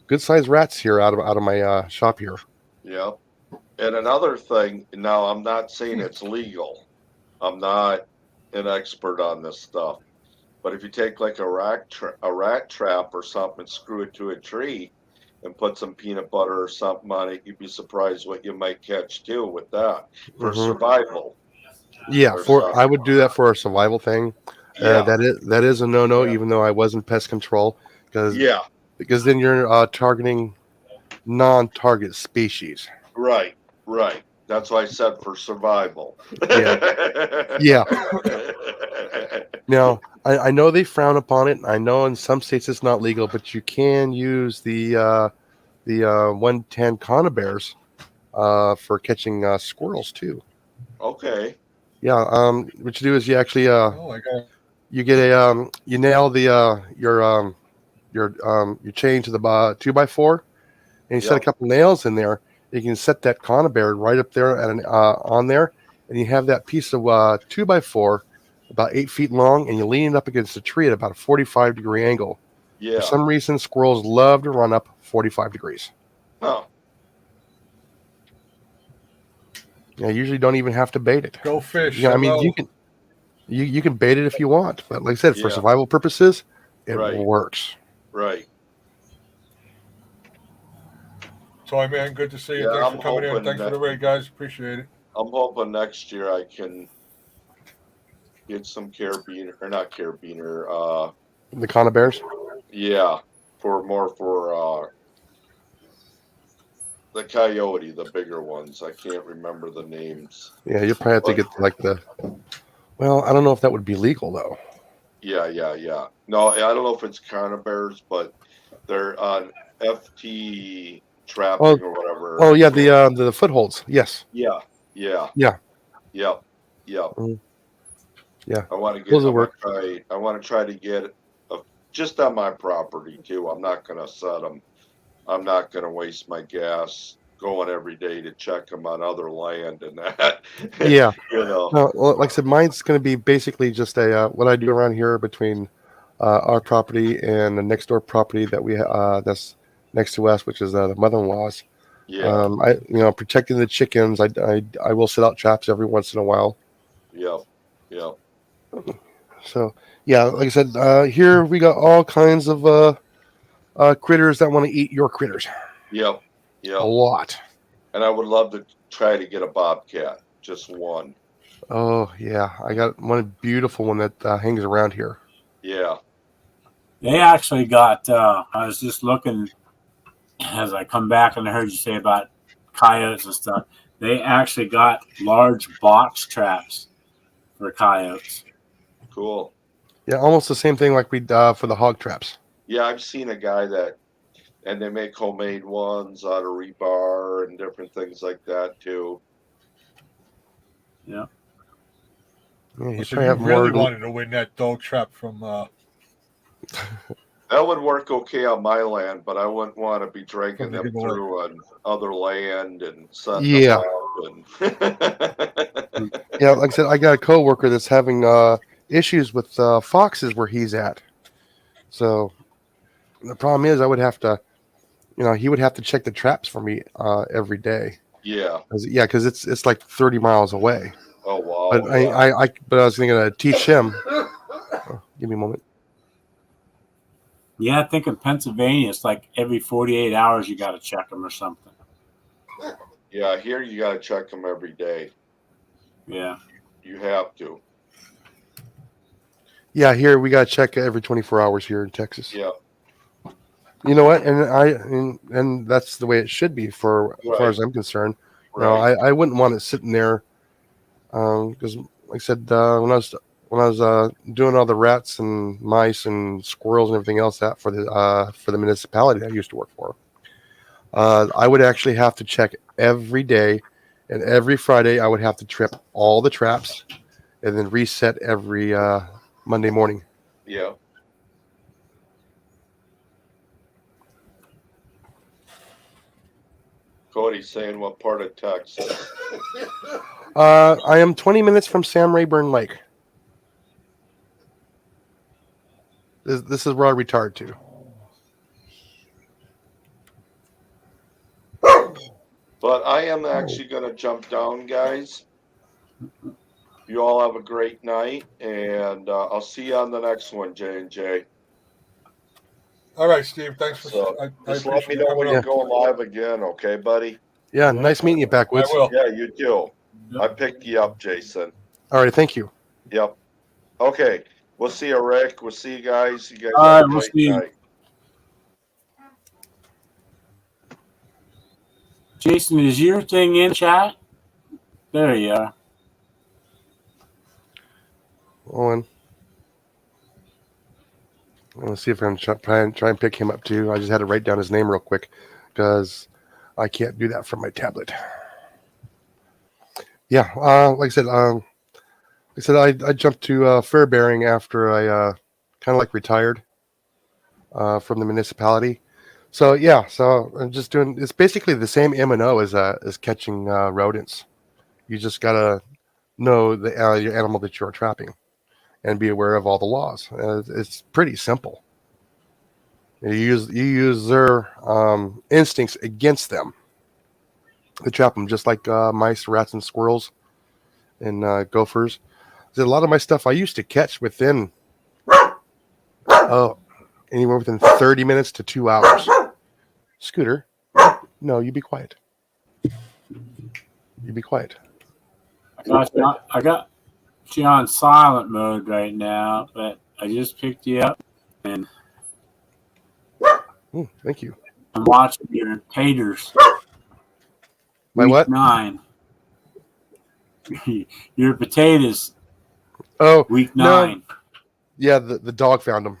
good sized rats here out of my shop here. Yep. And another thing, now I'm not saying it's legal. I'm not an expert on this stuff. But if you take like a rat trap or something and screw it to a tree and put some peanut butter or something on it, you'd be surprised what you might catch too with that for Mhm. survival. Yeah, Or for something. I would do that for a survival thing. Yeah. That is a no, Yeah. even though I was in pest control, because Yeah. then you're targeting non-target species. Right. Right. That's why I said for survival. Yeah. Yeah. Now I know they frown upon it. I know in some states it's not legal, but you can use the 110 conibears for catching squirrels too. Okay. Yeah. What you do is you actually Oh my god. you get a you nail the your chain to the 2x4, and you set a Yep. couple nails in there. You can set that conibear right up there at on there, and you have that piece of 2x4 about 8 feet long, and you lean it up against a tree at about a 45-degree angle. Yeah. For some reason, squirrels love to run up 45 degrees. Huh. You usually don't even have to bait it. Go fish. Yeah, I mean Hello. you can bait it if you want, but like I said, for Yeah. survival purposes, it Right. works. Right. Toy man, good to see you. Yeah, Thanks I'm for coming in. hoping Thanks for that- the raid, guys. Appreciate it. I'm hoping next year I can get some carabiner or not carabiner. The conibears. Yeah, for the coyote, the bigger ones. I can't remember the names. Yeah, you'll probably have to get like the. Well, I don't know if that would be legal though. Yeah. No, I don't know if it's conibears, but they're on FT trapping Oh, or whatever. Oh yeah, the footholds. Yes. Yeah. Yeah. Yep. Mhm. Yeah. I want to get. Those will work. I want to try to get just on my property too. I'm not going to set them. I'm not going to waste my gas going every day to check them on other land and that. Yeah. You know. No, well, like I said, mine's going to be basically just a what I do around here between our property and the next door property that we that's next to us, which is the mother-in-law's. Yeah. Protecting the chickens. I will set out traps every once in a while. Yep. So yeah, like I said, here we got all kinds of critters that want to eat your critters. Yep. A lot. And I would love to try to get a bobcat, just one. Oh yeah, I got one beautiful one that hangs around here. Yeah. They actually got. I was just looking as I come back, and I heard you say about coyotes and stuff. They actually got large box traps for coyotes. Cool. Yeah, almost the same thing like we for the hog traps. Yeah, I've seen a guy and they make homemade ones out of rebar and different things like that too. Yeah. Yeah, you So probably you have really more. wanted to win that dog trap from That would work okay on my land, but I wouldn't want to be dragging From the them giveaway. through on other land and setting Yeah. them up. And Yeah, like I said, I got a coworker that's having issues with foxes where he's at. So the problem is, I would have to, he would have to check the traps for me every day. yeah. Because it's like 30 miles away. Oh wow. But yeah. but I was going to teach him. Oh, give me a moment. Yeah, I think in Pennsylvania, it's like every 48 hours you got to check them or something. Yeah, here you got to check them every day. Yeah. You have to. Yeah, here we got to check every 24 hours here in Texas. Yeah. You know what? And that's the way it should be for as far as I'm concerned. You know, Right. I wouldn't want it sitting there because, like I said, when I was doing all the rats and mice and squirrels and everything else that for the municipality I used to work for, I would actually have to check every day, and every Friday I would have to trip all the traps, and then reset every Monday morning. Yeah. Cody's saying what part of Texas? I am 20 minutes from Sam Rayburn Lake. This is where I retired to. But I am actually going to jump down, guys. You all have a great night, and I'll see you on the next one, J&J. All right, Steve. Thanks for. So I just let me appreciate know you when coming I'm on. going live again, okay, buddy? Yeah, nice meeting you, Backwoods. I will. Yeah, you too. I picked you up, Jason. All right, thank you. Yep. Okay. We'll see you, Rick. We'll see you guys. You guys All have right, a we'll great see you. night. Jason, is your thing in chat? There you are. Owen. Let's see if I can try and pick him up too. I just had to write down his name real quick because I can't do that from my tablet. Yeah, like I said, I jumped to Fairbearing after I kind of like retired from the municipality. So yeah, so I'm just doing. It's basically the same M&O as catching rodents. You just gotta know your animal that you are trapping, and be aware of all the laws. It's pretty simple. You use their instincts against them to trap them, just like mice, rats, and squirrels, and gophers. There's a lot of my stuff I used to catch within anywhere within 30 minutes to 2 hours. Scooter, no, you be quiet. You be quiet. I got you on silent mode right now, but I just picked you up and Thank you. I'm watching your taters. My Week what? 9. Your potatoes. Oh, Week no. 9. Yeah, the dog found them.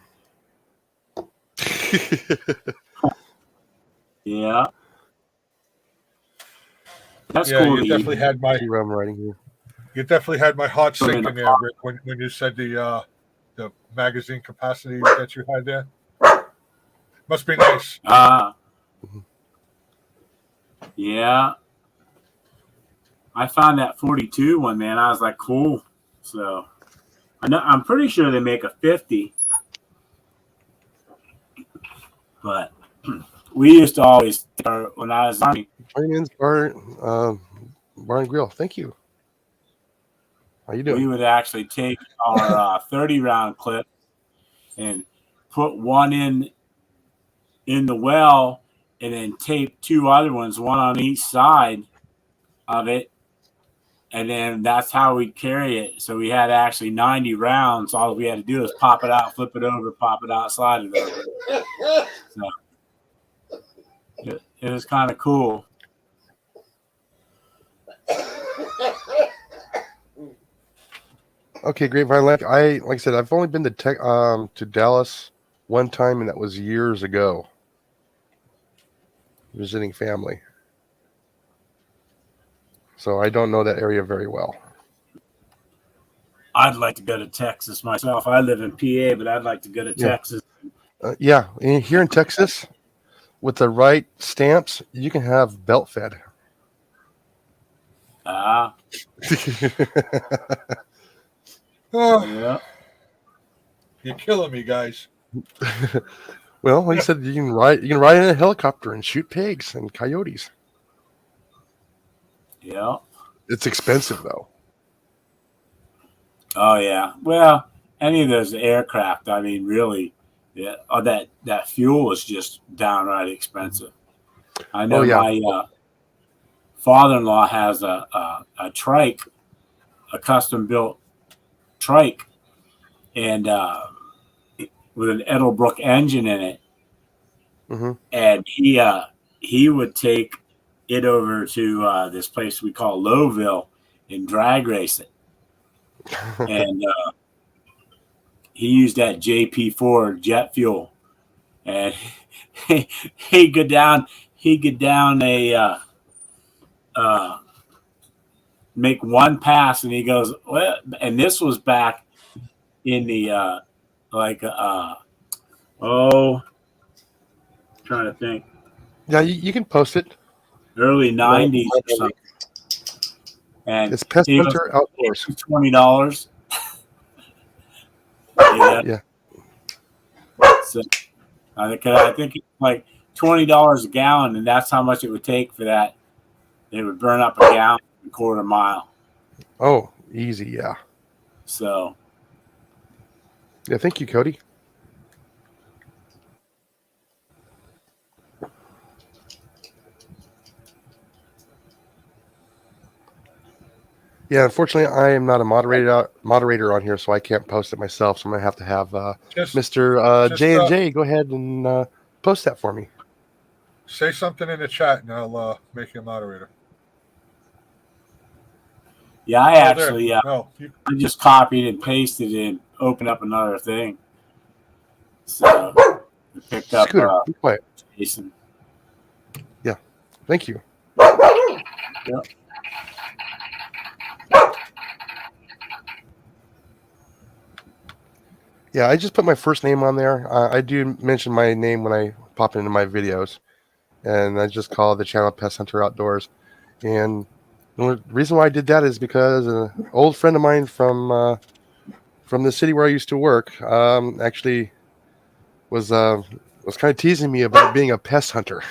Yeah. That's Yeah, cool. you definitely had my. See what I'm writing here. You definitely had my heart Put it in sinking the there, Rick, when you said the magazine capacity that you had there. Must be nice. Yeah. I found that 42 one, man. I was like, cool. So I'm pretty sure they make a 50. But we used to always, when I was Army. Fireman's Bar and Grill. Thank you. How you doing? We would actually take our 30 round clip and put one in the well and then tape 2 other ones, one on each side of it. And then that's how we carry it. So we had actually 90 rounds. All we had to do was pop it out, flip it over, pop it out, slide it over. So it was kind of cool. Okay, Grapevine Lake. Like I said, I've only been to Dallas one time, and that was years ago, visiting family. So I don't know that area very well. I'd like to go to Texas myself. I live in PA, but I'd like to go to Texas. Yeah, here in Texas, with the right stamps, you can have belt fed. Oh, Yeah. you're killing me, guys. Well, like I said, you can ride in a helicopter and shoot pigs and coyotes. Yeah. It's expensive though. Oh yeah. Well, any of those aircraft, I mean, really, yeah. That fuel is just downright expensive. I know my father-in-law has a trike, a custom-built trike, and with an Edelbrook engine in it. Mhm. and he would take it over to this place we call Lowville and drag race it, and he used that JP4 jet fuel, and he'd go down a make one pass, and he goes, well, and this was back in the trying to think, Yeah, you can post it. early 90s or something. And It's Pest he goes, Hunter Outdoors. $20. Yeah. So I think it's like $20 a gallon, and that's how much it would take for that. They would burn up a gallon in a quarter mile. Oh, easy. Yeah. So Yeah. Thank you, Cody. Yeah, unfortunately, I am not a moderator on here, so I can't post it myself. So I'm gonna have to have Just Mr. J and J go ahead and post that for me. say something in the chat, and I'll make you a moderator. yeah, I Oh, there. actually No, I just copied and pasted and opened up another thing. So I picked up Scooter, be quiet. Jason. Thank you. Yep. Yeah, I just put my first name on there. I do mention my name when I pop into my videos, and I just call the channel Pest Hunter Outdoors. And the reason why I did that is because an old friend of mine from the city where I used to work actually was kind of teasing me about being a pest hunter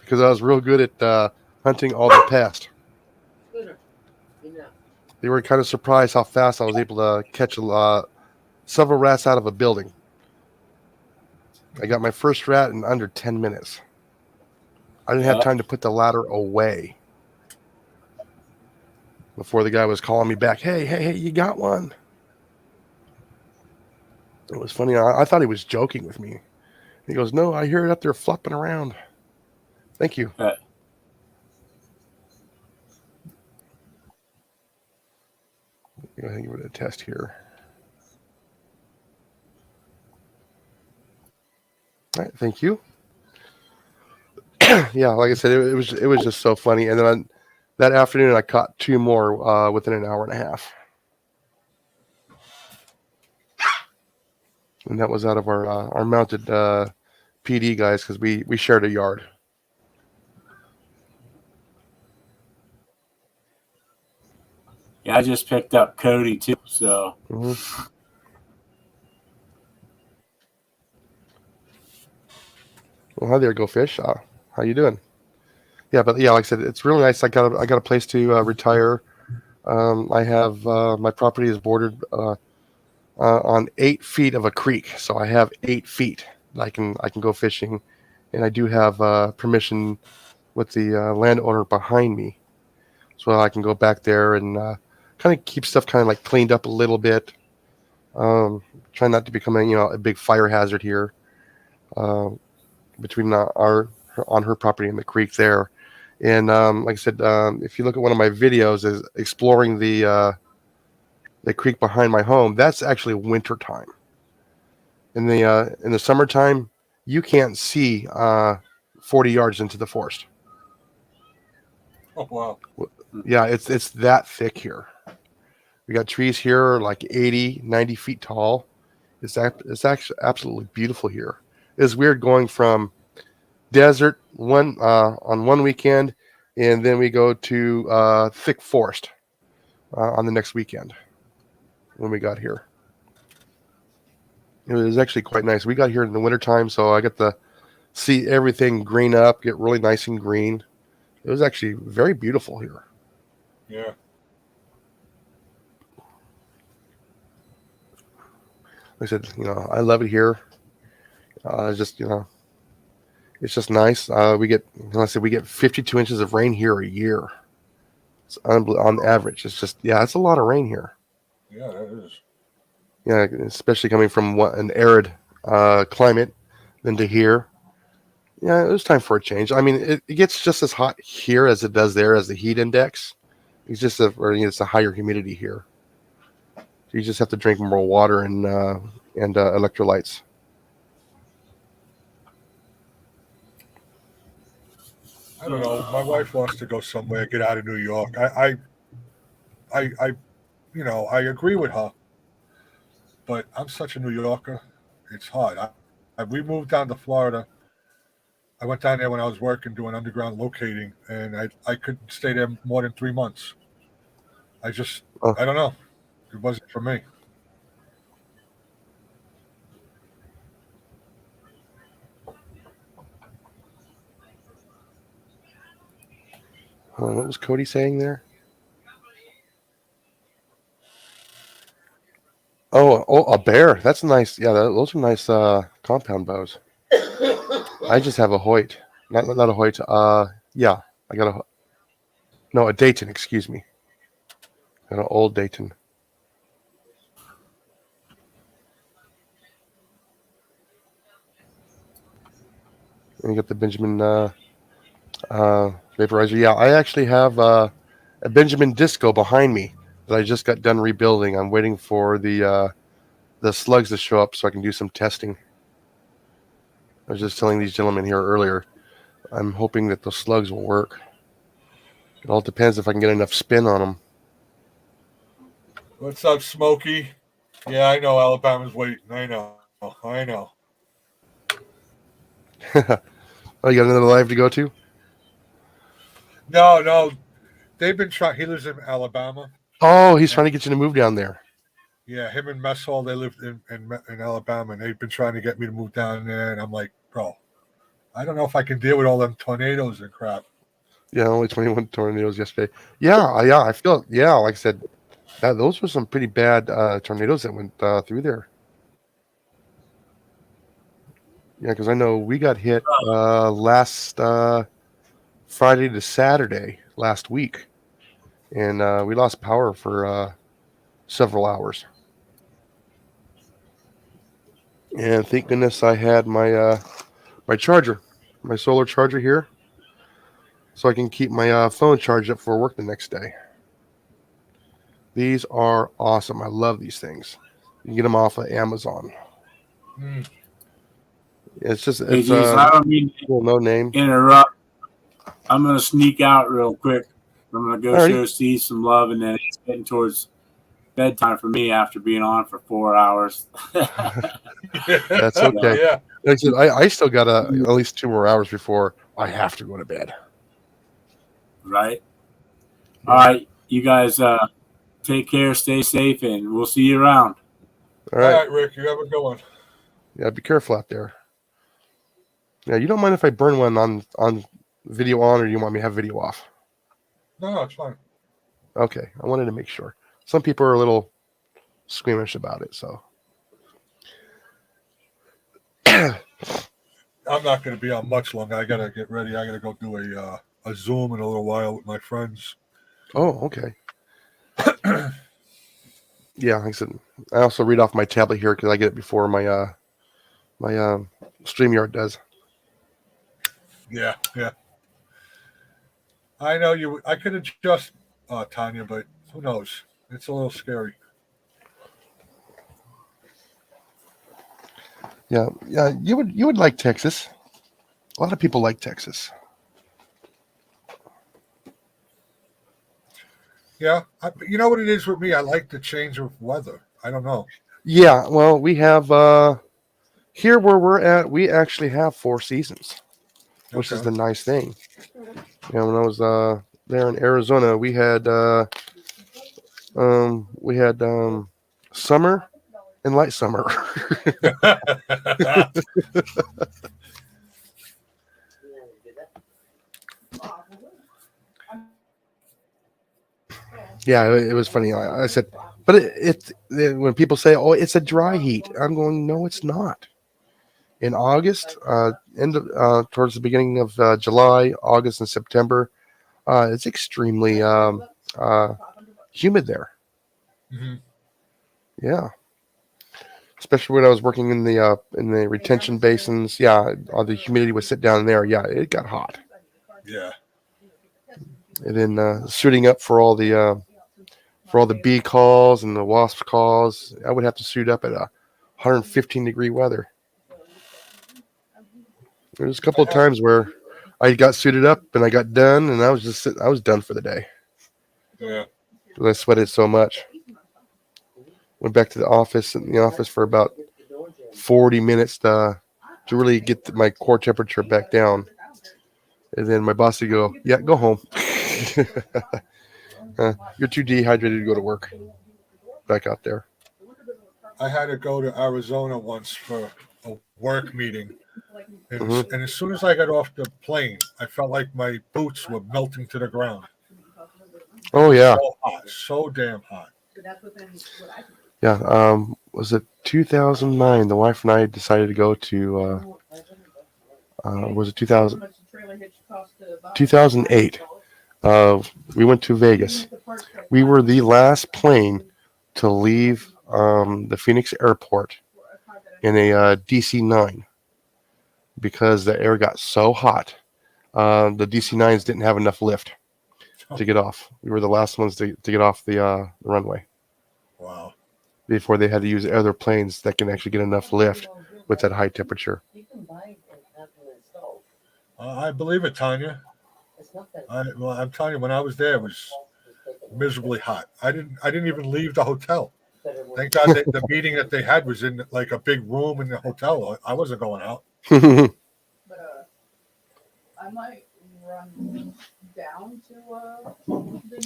because I was real good at hunting all the pests. They were kind of surprised how fast I was able to catch several rats out of a building. I got my first rat in under 10 minutes. I didn't have time to put the ladder away before the guy was calling me back. Hey, you got one. It was funny. I thought he was joking with me. He goes, no, I hear it up there flopping around. Thank you. Go ahead and give it a test here. All right, thank you. Yeah, like I said, it was just so funny. And then that afternoon, I caught two more within an hour and a half, and that was out of our mounted PD guys because we shared a yard. Yeah, I just picked up Cody too. So. Mm-hmm. Well, hi there, Go Fish. How you doing? Yeah, but yeah, like I said, it's really nice. I got a place to retire. I have my property is bordered on 8 feet of a creek, so I have 8 feet. I can go fishing, and I do have permission with the landowner behind me, so I can go back there and kind of keep stuff kind of like cleaned up a little bit. Try not to become a big fire hazard here between on her property and the creek there. And like I said, if you look at one of my videos, is exploring the creek behind my home. That's actually winter time. In the summertime, you can't see 40 yards into the forest. oh wow. Yeah, it's that thick here. We got trees here like 80, 90 feet tall. It's actually absolutely beautiful here. It's weird going from desert on one weekend, and then we go to thick forest on the next weekend when we got here. It was actually quite nice. We got here in the wintertime, so I got to see everything green up, get really nice and green. It was actually very beautiful here. Yeah. Like I said, I love it here. It's just nice. We get 52 inches of rain here a year. It's on average. It's a lot of rain here. Yeah, that is. Yeah, especially coming from an arid climate than to here. Yeah, it was time for a change. I mean, it gets just as hot here as it does there as the heat index. It's just it's a higher humidity here. So you just have to drink more water and electrolytes. I don't know. My wife wants to go somewhere, get out of New York. I I agree with her, but I'm such a New Yorker. It's hard. We moved down to Florida. I went down there when I was working doing underground locating, and I couldn't stay there more than 3 months. I don't know. It wasn't for me. What was Cody saying there? Oh, a bear. That's nice. Yeah, those are nice compound bows. I just have a Hoyt, not a Hoyt. Yeah, I got a Dayton. Excuse me, got an old Dayton. And you got the Benjamin vaporizer. Yeah, I actually have a Benjamin Disco behind me that I just got done rebuilding. I'm waiting for the slugs to show up so I can do some testing. I was just telling these gentlemen here earlier, I'm hoping that the slugs will work. It all depends if I can get enough spin on them. What's up, Smokey? Yeah, I know Alabama's waiting. I know. Oh, you got another live to go to? No. They've been trying. He lives in Alabama. Oh, he's trying to get you to move down there. Yeah, him and Mess Hall, they lived in Alabama, and they've been trying to get me to move down there. And I'm like, bro, I don't know if I can deal with all them tornadoes and crap. Yeah, only 21 tornadoes yesterday. Yeah, I feel. Yeah, like I said, those were some pretty bad tornadoes that went through there. Yeah, because I know we got hit last Friday to Saturday last week, and we lost power for several hours. And thank goodness I had my my charger, my solar charger here, so I can keep my phone charged up for work the next day. These are awesome. I love these things. You can get them off of Amazon. It's just Hey, Jason, I don't mean to no name. interrupt. I'm going to sneak out real quick. I'm going to go show Steve some love, and then it's getting towards bedtime for me after being on for 4 hours. That's okay. Yeah. Like I said, I still got at least 2 more hours before I have to go to bed. Right. All right. You guys take care, stay safe, and we'll see you around. All right, Rick. You have a good one. Yeah, be careful out there. Yeah, you don't mind if I burn one on video on, or you want me to have video off? No, it's fine. Okay, I wanted to make sure. Some people are a little squeamish about it, so. I'm not going to be on much longer. I got to get ready. I got to go do a Zoom in a little while with my friends. Oh, okay. Yeah, like I said, I also read off my tablet here because I get it before my my StreamYard does. Yeah. I know you. I could adjust, Tanya, but who knows? It's a little scary. Yeah. You would like Texas. A lot of people like Texas. Yeah, you know what it is with me? I like the change of weather. I don't know. Yeah, well, we have here where we're at, we actually have 4 seasons, which is the nice thing. You know, when I was there in Arizona, we had summer and light summer. Yeah, it was funny. I said, but it when people say, "Oh, it's a dry heat," I'm going, "No, it's not." In August, towards the beginning of July, August, and September, it's extremely humid there. Mm-hmm. Yeah. especially when I was working in the retention basins. Yeah, all the humidity would sit down there. Yeah, it got hot. Yeah. And then suiting up for all the bee calls and the wasp calls, I would have to suit up at 115-degree weather. There was a couple of times where I got suited up and I got done, and I was done for the day. Yeah. Because I sweated so much. Went back to the office, in the office for about 40 minutes to really get my core temperature back down. And then my boss would go, "Yeah, go home. You're too dehydrated to go to work." Back out there. I had to go to Arizona once for a work meeting. And as soon as I got off the plane, I felt like my boots were melting to the ground. Oh, yeah. So hot, so damn hot. Yeah. Was it 2009? The wife and I decided to go to, was it 2008? We went to Vegas. We were the last plane to leave the Phoenix airport in a DC-9 because the air got so hot. The DC-9s didn't have enough lift to get off. We were the last ones to get off the runway. Wow. Before they had to use other planes that can actually get enough lift with that high temperature. I believe it, Tanya. I'm telling you, when I was there, it was miserably hot. I didn't even leave the hotel. Thank God that the meeting that they had was in like a big room in the hotel. I wasn't going out. I might run down to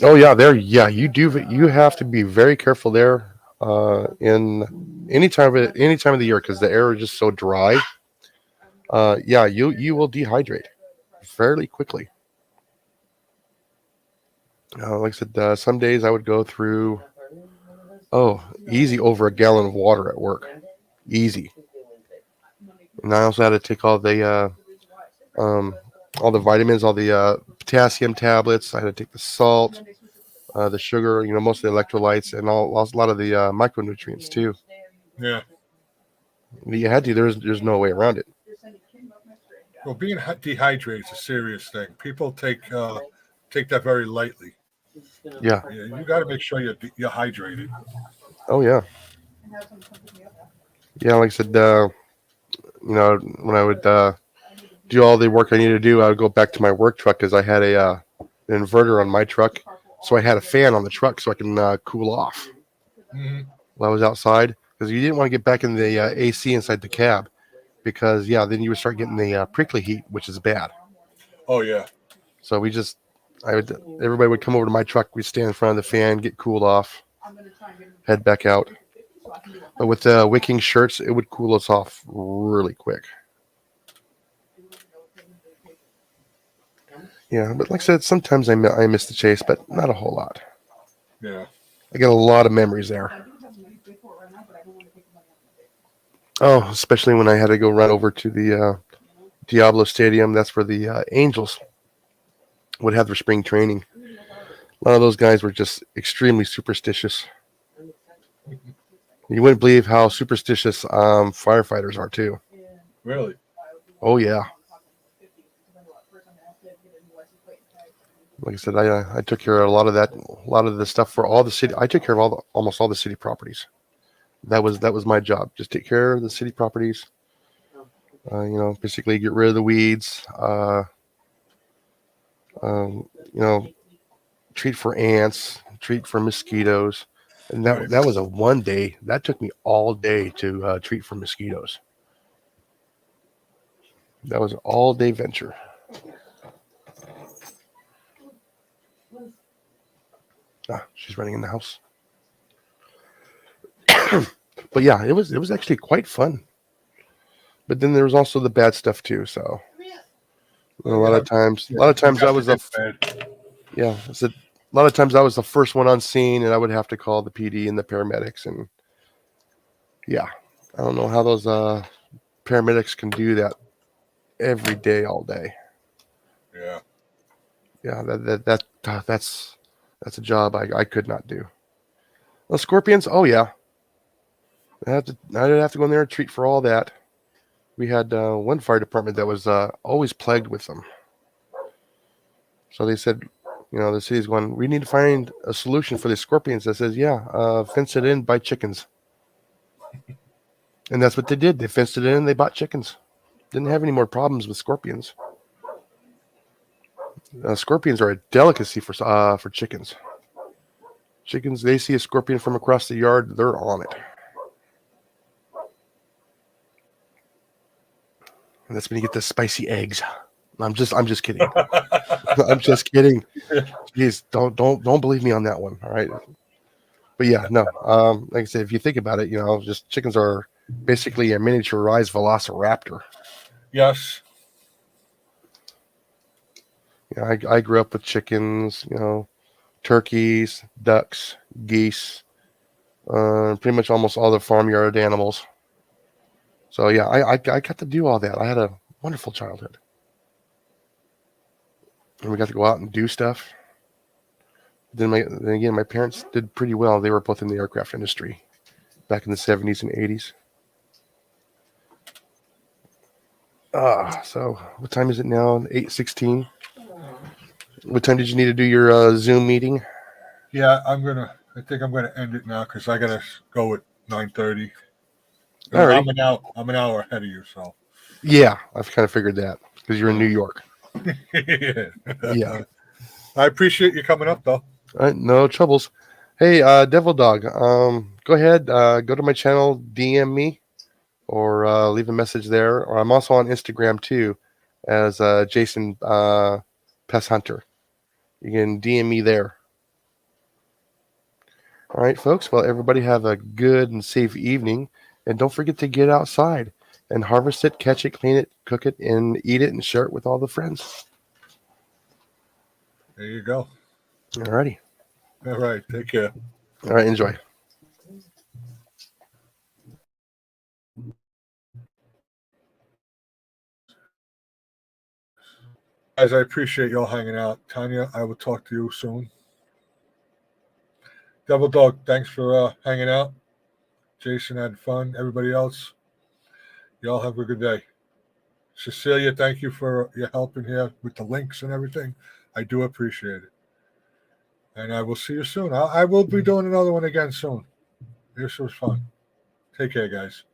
Oh yeah, there. Yeah, you have to be very careful there. In any time of the year, because the air is just so dry. Yeah, you will dehydrate fairly quickly. Like I said, some days I would go through easy over a gallon of water at work, easy. And I also had to take all the vitamins, all the potassium tablets. I had to take the salt, the sugar, most of the electrolytes, and a lot of the micronutrients too. Yeah. You had to. There's no way around it. Well, being dehydrated is a serious thing. People take that very lightly. Yeah. You got to make sure you're hydrated. Oh yeah. Yeah, like I said, when I would do all the work I needed to do, I would go back to my work truck because I had an inverter on my truck, so I had a fan on the truck so I can cool off while I was outside, because you didn't want to get back in the AC inside the cab, because then you would start getting the prickly heat, which is bad. Oh yeah. So everybody would come over to my truck. We'd stand in front of the fan, get cooled off, head back out. But with the wicking shirts, it would cool us off really quick. Yeah, but like I said, sometimes I miss the chase, but not a whole lot. Yeah. I got a lot of memories there. Oh, especially when I had to go run over to the Diablo Stadium. That's where the Angels would have their spring training. A lot of those guys were just extremely superstitious. You wouldn't believe how superstitious firefighters are too. Really? Oh yeah. Like I said, I took care of a lot of the stuff for all the city. I took care of almost all the city properties. That was my job. Just take care of the city properties. Basically get rid of the weeds. Treat for ants, treat for mosquitoes. And that was a one day. That took me all day to treat for mosquitoes. That was an all day venture. She's running in the house. But yeah, it was actually quite fun. But then there was also the bad stuff too. So a lot of times I was a lot of times I was the first one on scene, and I would have to call the PD and the paramedics. And yeah, I don't know how those paramedics can do that every day, all day. Yeah. Yeah, that's a job I could not do. The Scorpions, oh yeah. I didn't have to go in there and treat for all that. We had one fire department that was always plagued with them. So they said, the city's going, we need to find a solution for the scorpions. That says, fence it in, buy chickens. And that's what they did. They fenced it in and they bought chickens. Didn't have any more problems with scorpions. Scorpions are a delicacy for chickens. Chickens, they see a scorpion from across the yard, they're on it. And that's when you get the spicy eggs. I'm just kidding. I'm just kidding. Jeez, don't believe me on that one. All right. But yeah, no. Like I said, if you think about it, just chickens are basically a miniaturized velociraptor. Yes. Yeah, I grew up with chickens, turkeys, ducks, geese, pretty much almost all the farmyard animals. So yeah, I got to do all that. I had a wonderful childhood. And we got to go out and do stuff. Then again, my parents did pretty well. They were both in the aircraft industry back in the 70s and 80s. So what time is it now? 8:16. What time did you need to do your Zoom meeting? Yeah, I think I'm gonna end it now because I gotta go at 9:30. All right. I'm an hour ahead of you, so. Yeah, I've kind of figured that because you're in New York. Yeah. I appreciate you coming up, though. All right, no troubles. Hey, Devil Dog, go ahead, go to my channel, DM me, or leave a message there. Or I'm also on Instagram too, as Jason Pest Hunter. You can DM me there. All right, folks. Well, everybody have a good and safe evening, and don't forget to get outside and harvest it, catch it, clean it, cook it, and eat it, and share it with all the friends. There you go. All righty. All right. Take care. All right. Enjoy. Guys, I appreciate y'all hanging out. Tanya, I will talk to you soon. Devil Dog, thanks for hanging out. Jason had fun. Everybody else, y'all have a good day. Cecilia, thank you for your help in here with the links and everything. I do appreciate it. And I will see you soon. I will be doing another one again soon. This was fun. Take care, guys.